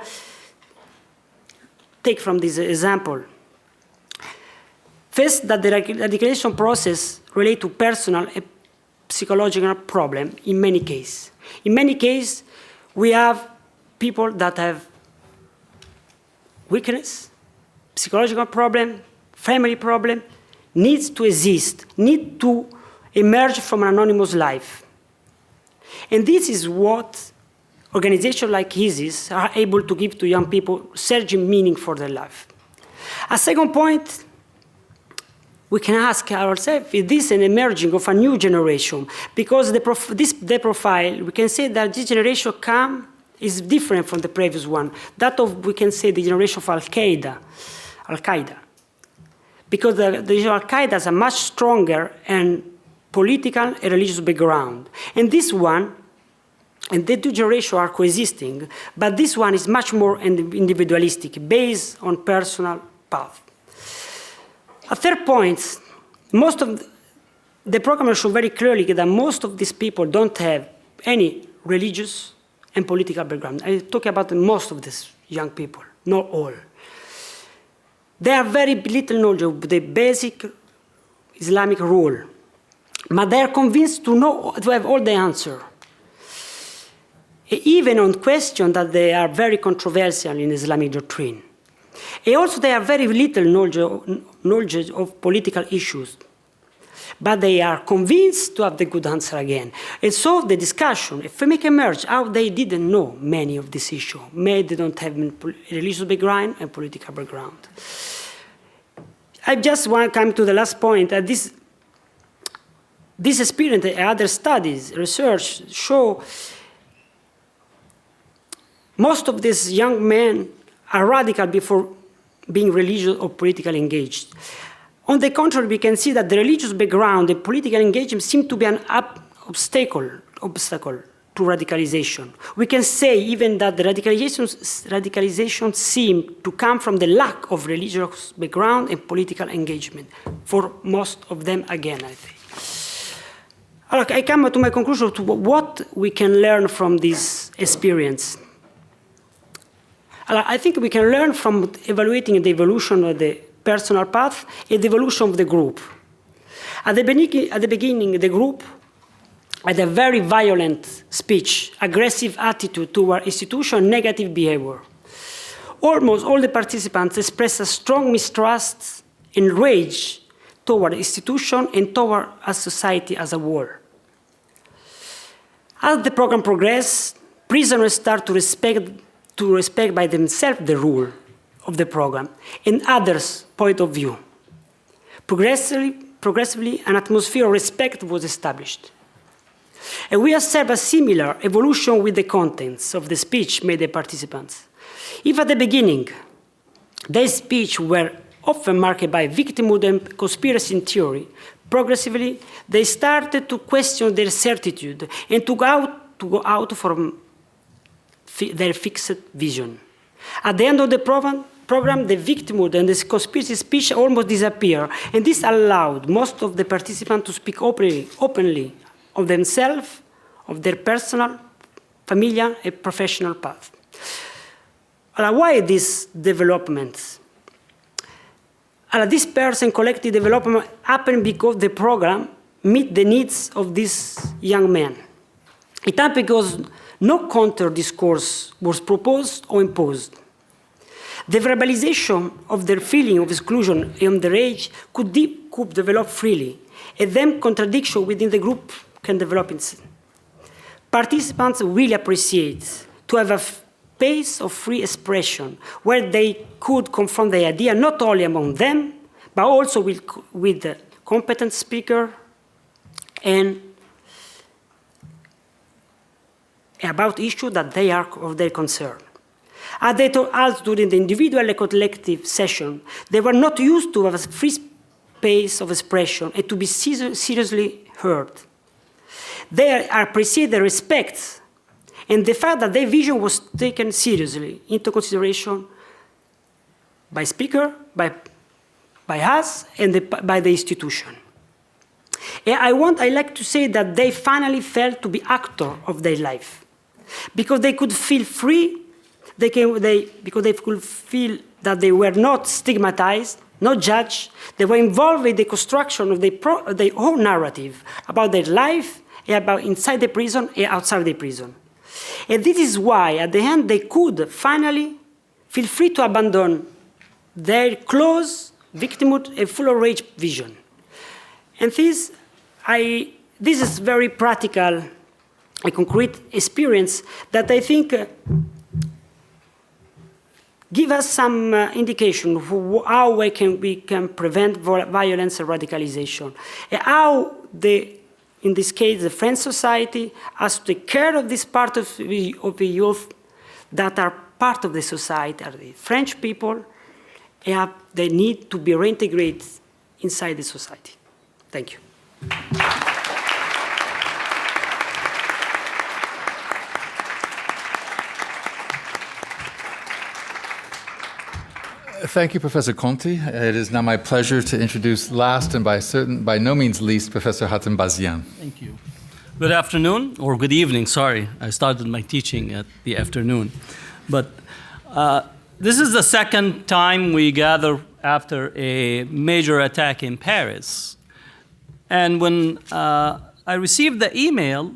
take from this example. First, that the radicalization process relates to personal and psychological problem in many cases. In many cases, we have people that have weakness, psychological problem, family problem, needs to exist, need to emerge from an anonymous life. And this is what organizations like ISIS are able to give to young people, searching meaning for their life. A second point, we can ask ourselves, is this an emerging of a new generation? Because the profile, we can say that this generation is different from the previous one. That of, we can say, the generation of Al-Qaeda. Because the Al-Qaeda has a much stronger and political and religious background. And this one, and the 2 generations are coexisting, but this one is much more individualistic, based on personal path. A third point, most of the program showed very clearly that most of these people don't have any religious and political background. I talk about most of these young people, not all. They have very little knowledge of the basic Islamic rule, but they are convinced to have all the answer. Even on questions that they are very controversial in Islamic doctrine. And also they have very little knowledge of political issues, but they are convinced to have the good answer again. And so the discussion, if we make emerge how they didn't know many of these issues, maybe they don't have religious background and political background. I just want to come to the last point, that this experience and other studies, research, show most of these young men are radical before being religious or politically engaged. On the contrary, we can see that the religious background and political engagement seem to be an obstacle to radicalization. We can say even that the radicalization seems to come from the lack of religious background and political engagement, for most of them again, I think. I come to my conclusion to what we can learn from this experience. I think we can learn from evaluating the evolution of the personal path and the evolution of the group. At the beginning, the group had a very violent speech, aggressive attitude toward institution, negative behavior. Almost all the participants expressed a strong mistrust and rage toward the institution and toward a society as a whole. As the program progressed, prisoners start to respect by themselves the rule of the program and others' point of view. Progressively, an atmosphere of respect was established. And we observe a similar evolution with the contents of the speech made by participants. If at the beginning, their speech were often marked by victimhood and conspiracy theory, progressively, they started to question their certitude and to go out from their fixed vision. At the end of the program, the victimhood and the conspiracy speech almost disappear, and this allowed most of the participants to speak openly of themselves, of their personal, familial, and professional path. Why these developments? This person collective development happened because the program meet the needs of these young men. It happened because no counter-discourse was proposed or imposed. The verbalization of their feeling of exclusion and their age could develop freely, and then contradiction within the group can develop itself. Participants really appreciate to have a space of free expression where they could confront the idea not only among them, but also with the competent speaker and about issues that they are of their concern. As they told us during the individual and collective session, they were not used to have a free space of expression and to be seriously heard. They appreciate the respect and the fact that their vision was taken seriously into consideration by speaker, by us, and by the institution. And I like to say that they finally felt to be actor of their life, because they could feel free, because they could feel that they were not stigmatized, not judged. They were involved in the construction of their own narrative about their life, and about inside the prison and outside the prison. And this is why, at the end, they could finally feel free to abandon their close victimhood and full of rage vision. And this is very practical, a concrete experience that I think give us some indication of how we can prevent violence and radicalization, and how in this case, the French society has to take care of this part of the youth that are part of the society, are the French people, and they need to be reintegrated inside the society. Thank you. Thank you, Professor Conti. It is now my pleasure to introduce last and by no means least, Professor Hatem Bazian. Thank you. Good afternoon, or good evening, sorry. I started my teaching at the afternoon. But this is the second time we gather after a major attack in Paris. And when I received the email,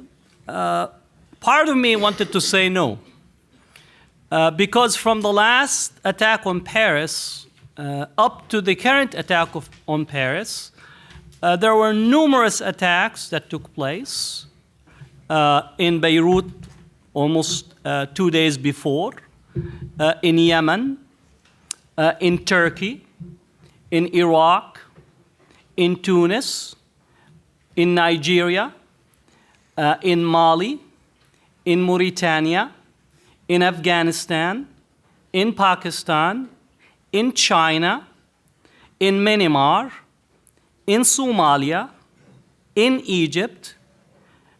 part of me wanted to say no. Because from the last attack on Paris up to the current attack on Paris, there were numerous attacks that took place in Beirut almost 2 days before, in Yemen, in Turkey, in Iraq, in Tunis, in Nigeria, in Mali, in Mauritania, in Afghanistan, in Pakistan, in China, in Myanmar, in Somalia, in Egypt,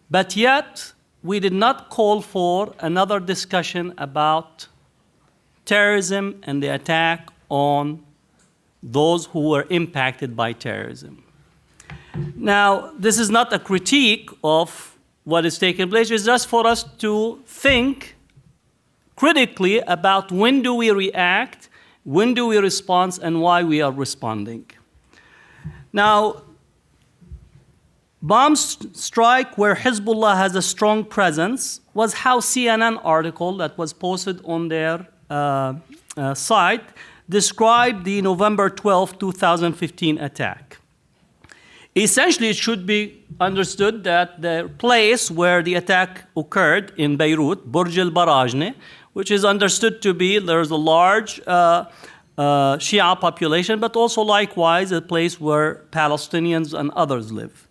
but yet we did not call for another discussion about terrorism and the attack on those who were impacted by terrorism. Now, this is not a critique of what is taking place, it's just for us to think critically about when do we react, when do we respond, and why we are responding. Now, bomb strike where Hezbollah has a strong presence was how CNN article that was posted on their site described the November 12, 2015 attack. Essentially, it should be understood that the place where the attack occurred in Beirut, Burj al-Barajne, which is understood to be there's a large Shia population, but also likewise a place where Palestinians and others live.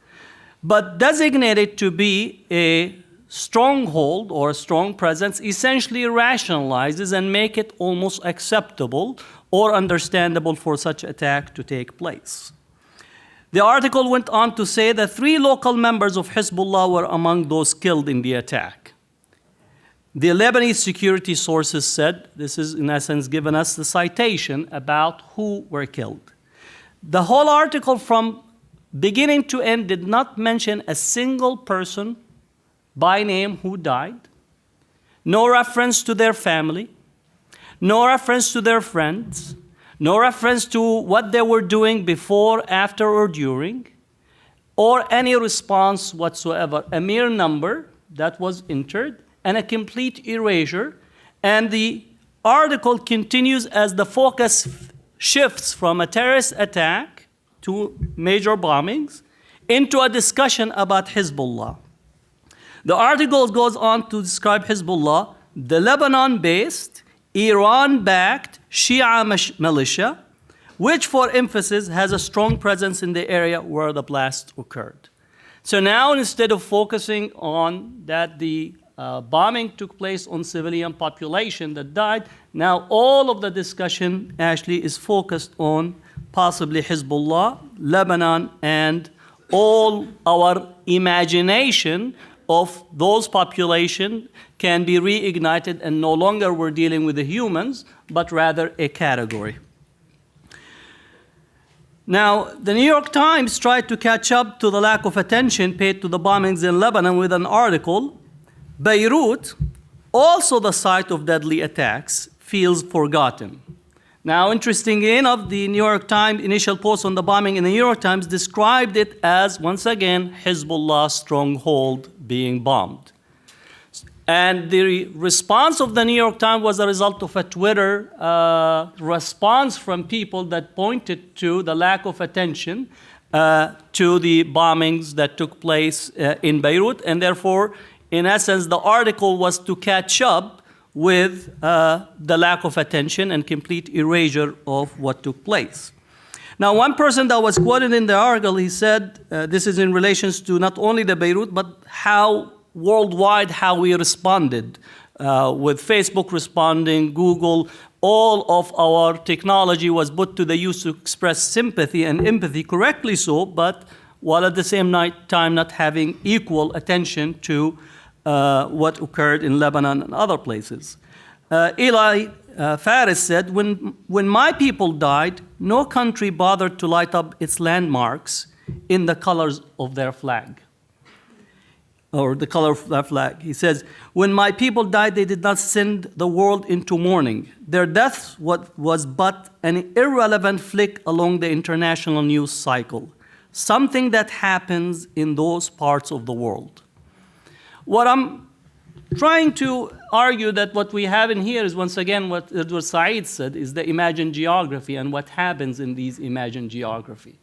But designated to be a stronghold or a strong presence essentially rationalizes and make it almost acceptable or understandable for such attack to take place. The article went on to say that 3 local members of Hezbollah were among those killed in the attack. The Lebanese security sources said, this is in essence given us the citation about who were killed. The whole article from beginning to end did not mention a single person by name who died, no reference to their family, no reference to their friends, no reference to what they were doing before, after, or during, or any response whatsoever. A mere number that was entered and a complete erasure. And the article continues as the focus shifts from a terrorist attack to major bombings into a discussion about Hezbollah. The article goes on to describe Hezbollah, the Lebanon-based, Iran-backed Shia militia, which for emphasis has a strong presence in the area where the blast occurred. So now instead of focusing on that the bombing took place on civilian population that died, now all of the discussion actually is focused on possibly Hezbollah, Lebanon, and all our imagination of those population can be reignited, and no longer we're dealing with the humans, but rather a category. Now, the New York Times tried to catch up to the lack of attention paid to the bombings in Lebanon with an article, Beirut, also the site of deadly attacks, feels forgotten. Now, interestingly enough, the New York Times initial post on the bombing in the New York Times described it as, once again, Hezbollah stronghold being bombed. And the response of the New York Times was a result of a Twitter response from people that pointed to the lack of attention to the bombings that took place in Beirut. And therefore, in essence, the article was to catch up with the lack of attention and complete erasure of what took place. Now, one person that was quoted in the article, he said, this is in relation to not only the Beirut, but how worldwide, how we responded, with Facebook responding, Google, all of our technology was put to the use to express sympathy and empathy, correctly so, but while at the same time not having equal attention to what occurred in Lebanon and other places. Eli Faris said, when my people died, no country bothered to light up its landmarks in the colors of their flag, or the color of their flag. He says, when my people died, they did not send the world into mourning. Their death was but an irrelevant flick along the international news cycle, something that happens in those parts of the world. What I'm trying to argue that what we have in here is, once again, what Edward Said said, is the imagined geography and what happens in these imagined geography.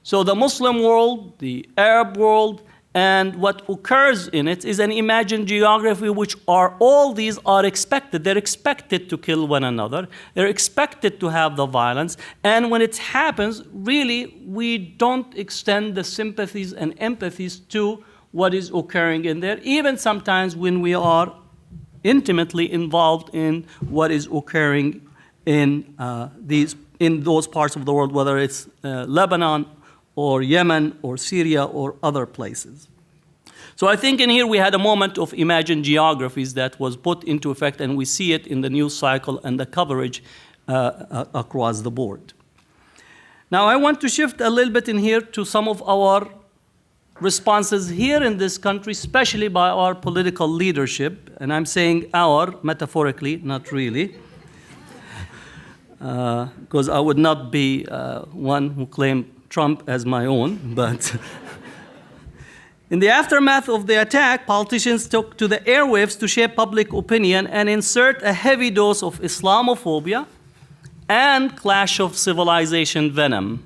So the Muslim world, the Arab world, and what occurs in it is an imagined geography which all these are expected. They're expected to kill one another. They're expected to have the violence. And when it happens, really, we don't extend the sympathies and empathies to what is occurring in there, even sometimes when we are intimately involved in what is occurring in those parts of the world, whether it's Lebanon or Yemen or Syria or other places. So I think in here we had a moment of imagined geographies that was put into effect, and we see it in the news cycle and the coverage across the board. Now I want to shift a little bit in here to some of our responses here in this country, especially by our political leadership, and I'm saying our metaphorically, not really, because I would not be one who claimed Trump as my own, but in the aftermath of the attack, politicians took to the airwaves to shape public opinion and insert a heavy dose of Islamophobia and clash of civilization venom.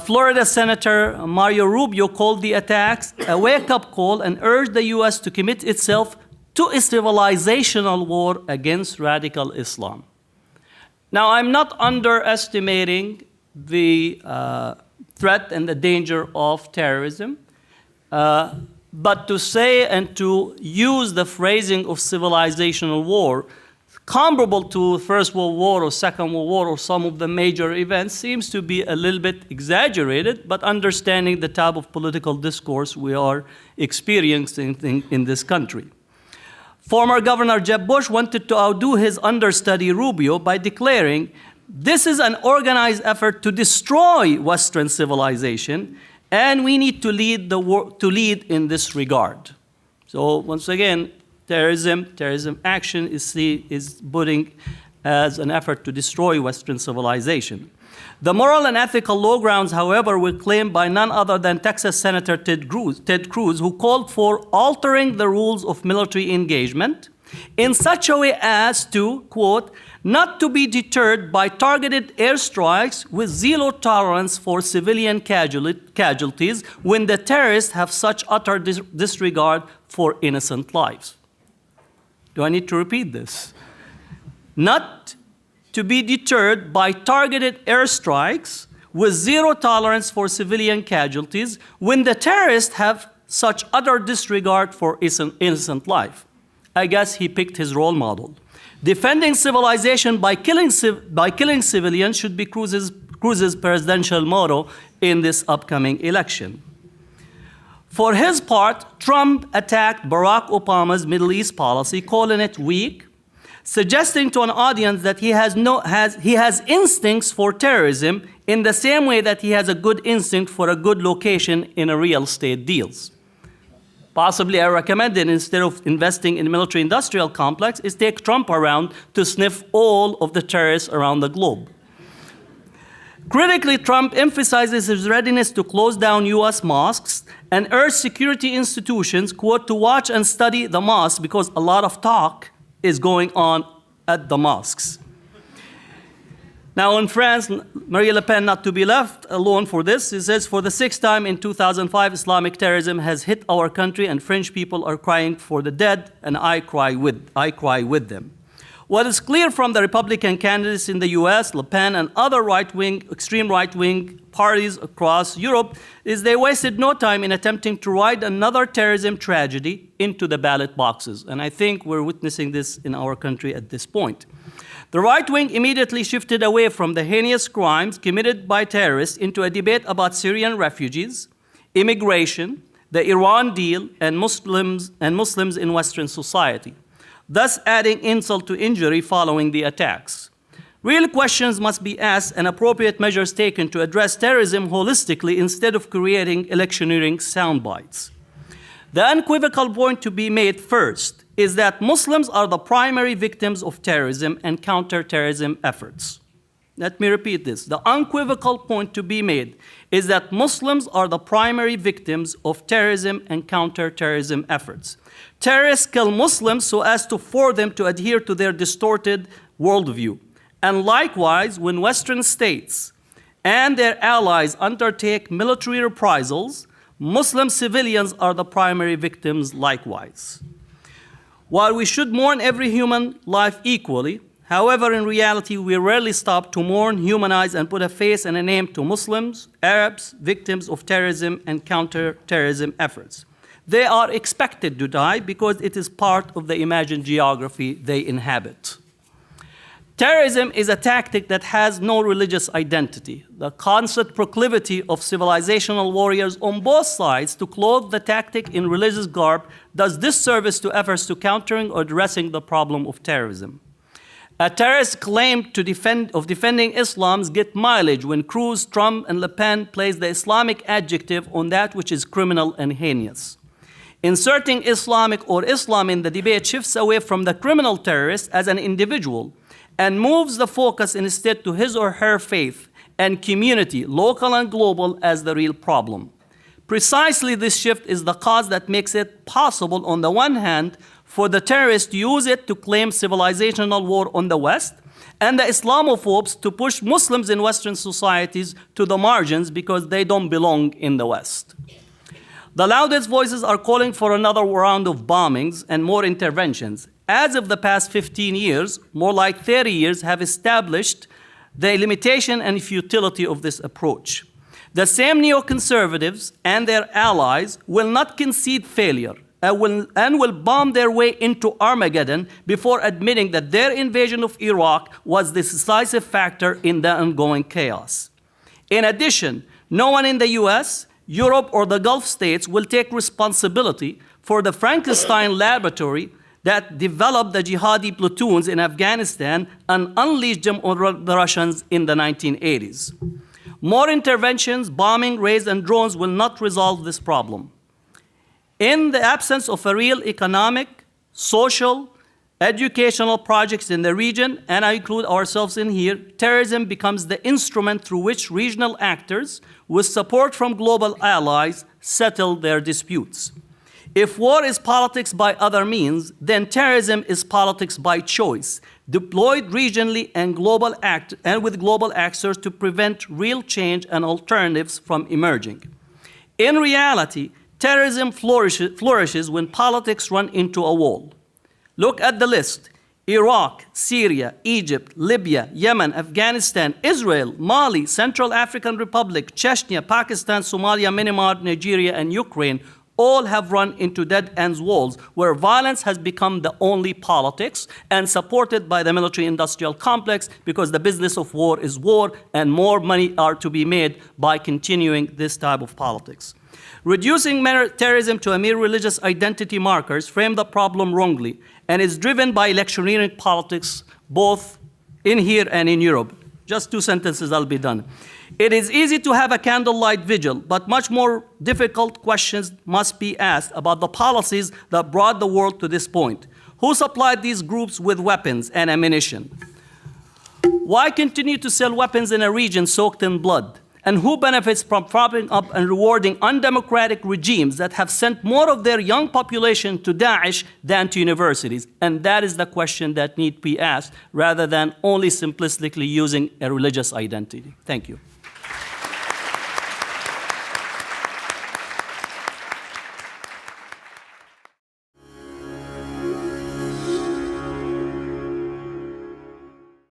Florida Senator Mario Rubio called the attacks a wake-up call and urged the U.S. to commit itself to a civilizational war against radical Islam. Now, I'm not underestimating the threat and the danger of terrorism, but to say and to use the phrasing of civilizational war comparable to First World War or Second World War or some of the major events seems to be a little bit exaggerated, but understanding the type of political discourse we are experiencing in this country. Former Governor Jeb Bush wanted to outdo his understudy Rubio by declaring, "This is an organized effort to destroy Western civilization, and we need to lead in this regard." So once again, terrorism action is putting as an effort to destroy Western civilization. The moral and ethical low grounds, however, were claimed by none other than Texas Senator Ted Cruz, who called for altering the rules of military engagement in such a way as to, quote, "not to be deterred by targeted airstrikes with zero tolerance for civilian casualties when the terrorists have such utter disregard for innocent lives." Do I need to repeat this? Not to be deterred by targeted airstrikes with zero tolerance for civilian casualties when the terrorists have such utter disregard for innocent life. I guess he picked his role model. Defending civilization by killing civilians should be Cruz's presidential motto in this upcoming election. For his part, Trump attacked Barack Obama's Middle East policy, calling it weak, suggesting to an audience that he has instincts for terrorism in the same way that he has a good instinct for a good location in a real estate deals. Possibly I recommended, instead of investing in a military-industrial complex, is take Trump around to sniff all of the terrorists around the globe. Critically, Trump emphasizes his readiness to close down U.S. mosques and urge security institutions, quote, to watch and study the mosques because a lot of talk is going on at the mosques. Now in France, Marine Le Pen, not to be left alone for this, he says, "For the sixth time in 2005, Islamic terrorism has hit our country and French people are crying for the dead, and I cry with them." What is clear from the Republican candidates in the US, Le Pen and other extreme right-wing parties across Europe, is they wasted no time in attempting to ride another terrorism tragedy into the ballot boxes. And I think we're witnessing this in our country at this point. The right wing immediately shifted away from the heinous crimes committed by terrorists into a debate about Syrian refugees, immigration, the Iran deal, and Muslims in Western society. thus adding insult to injury following the attacks. Real questions must be asked and appropriate measures taken to address terrorism holistically instead of creating electioneering sound bites. The unequivocal point to be made first is that Muslims are the primary victims of terrorism and counterterrorism efforts. Let me repeat this. The unequivocal point to be made is that Muslims are the primary victims of terrorism and counterterrorism efforts. Terrorists kill Muslims so as to force them to adhere to their distorted worldview. And likewise, when Western states and their allies undertake military reprisals, Muslim civilians are the primary victims likewise. While we should mourn every human life equally, however, in reality, we rarely stop to mourn, humanize, and put a face and a name to Muslims, Arabs, victims of terrorism and counter-terrorism efforts. They are expected to die because it is part of the imagined geography they inhabit. Terrorism is a tactic that has no religious identity. The constant proclivity of civilizational warriors on both sides to clothe the tactic in religious garb does disservice to efforts to countering or addressing the problem of terrorism. A terrorist claim of defending Islam get mileage when Cruz, Trump, and Le Pen place the Islamic adjective on that which is criminal and heinous. Inserting Islamic or Islam in the debate shifts away from the criminal terrorist as an individual and moves the focus instead to his or her faith and community, local and global, as the real problem. Precisely this shift is the cause that makes it possible, on the one hand, for the terrorists to use it to claim civilizational war on the West, and the Islamophobes to push Muslims in Western societies to the margins because they don't belong in the West. The loudest voices are calling for another round of bombings and more interventions. As of the past 15 years, more like 30 years have established the limitation and futility of this approach. The same neoconservatives and their allies will not concede failure and will bomb their way into Armageddon before admitting that their invasion of Iraq was the decisive factor in the ongoing chaos. In addition, no one in the US, Europe, or the Gulf states will take responsibility for the Frankenstein laboratory that developed the jihadi platoons in Afghanistan and unleashed them on the Russians in the 1980s. More interventions, bombing, raids, and drones will not resolve this problem. In the absence of a real economic, social, educational projects in the region, and I include ourselves in here, terrorism becomes the instrument through which regional actors, with support from global allies, settle their disputes. If war is politics by other means, then terrorism is politics by choice, deployed regionally and with global actors to prevent real change and alternatives from emerging. In reality, terrorism flourishes when politics run into a wall. Look at the list: Iraq, Syria, Egypt, Libya, Yemen, Afghanistan, Israel, Mali, Central African Republic, Chechnya, Pakistan, Somalia, Myanmar, Nigeria, and Ukraine all have run into dead-end walls where violence has become the only politics and supported by the military-industrial complex because the business of war is war and more money are to be made by continuing this type of politics. Reducing terrorism to a mere religious identity markers frame the problem wrongly and is driven by electioneering politics both in here and in Europe. Just 2 sentences, I'll be done. It is easy to have a candlelight vigil, but much more difficult questions must be asked about the policies that brought the world to this point. Who supplied these groups with weapons and ammunition? Why continue to sell weapons in a region soaked in blood? And who benefits from propping up and rewarding undemocratic regimes that have sent more of their young population to Daesh than to universities? And that is the question that need to be asked, rather than only simplistically using a religious identity. Thank you.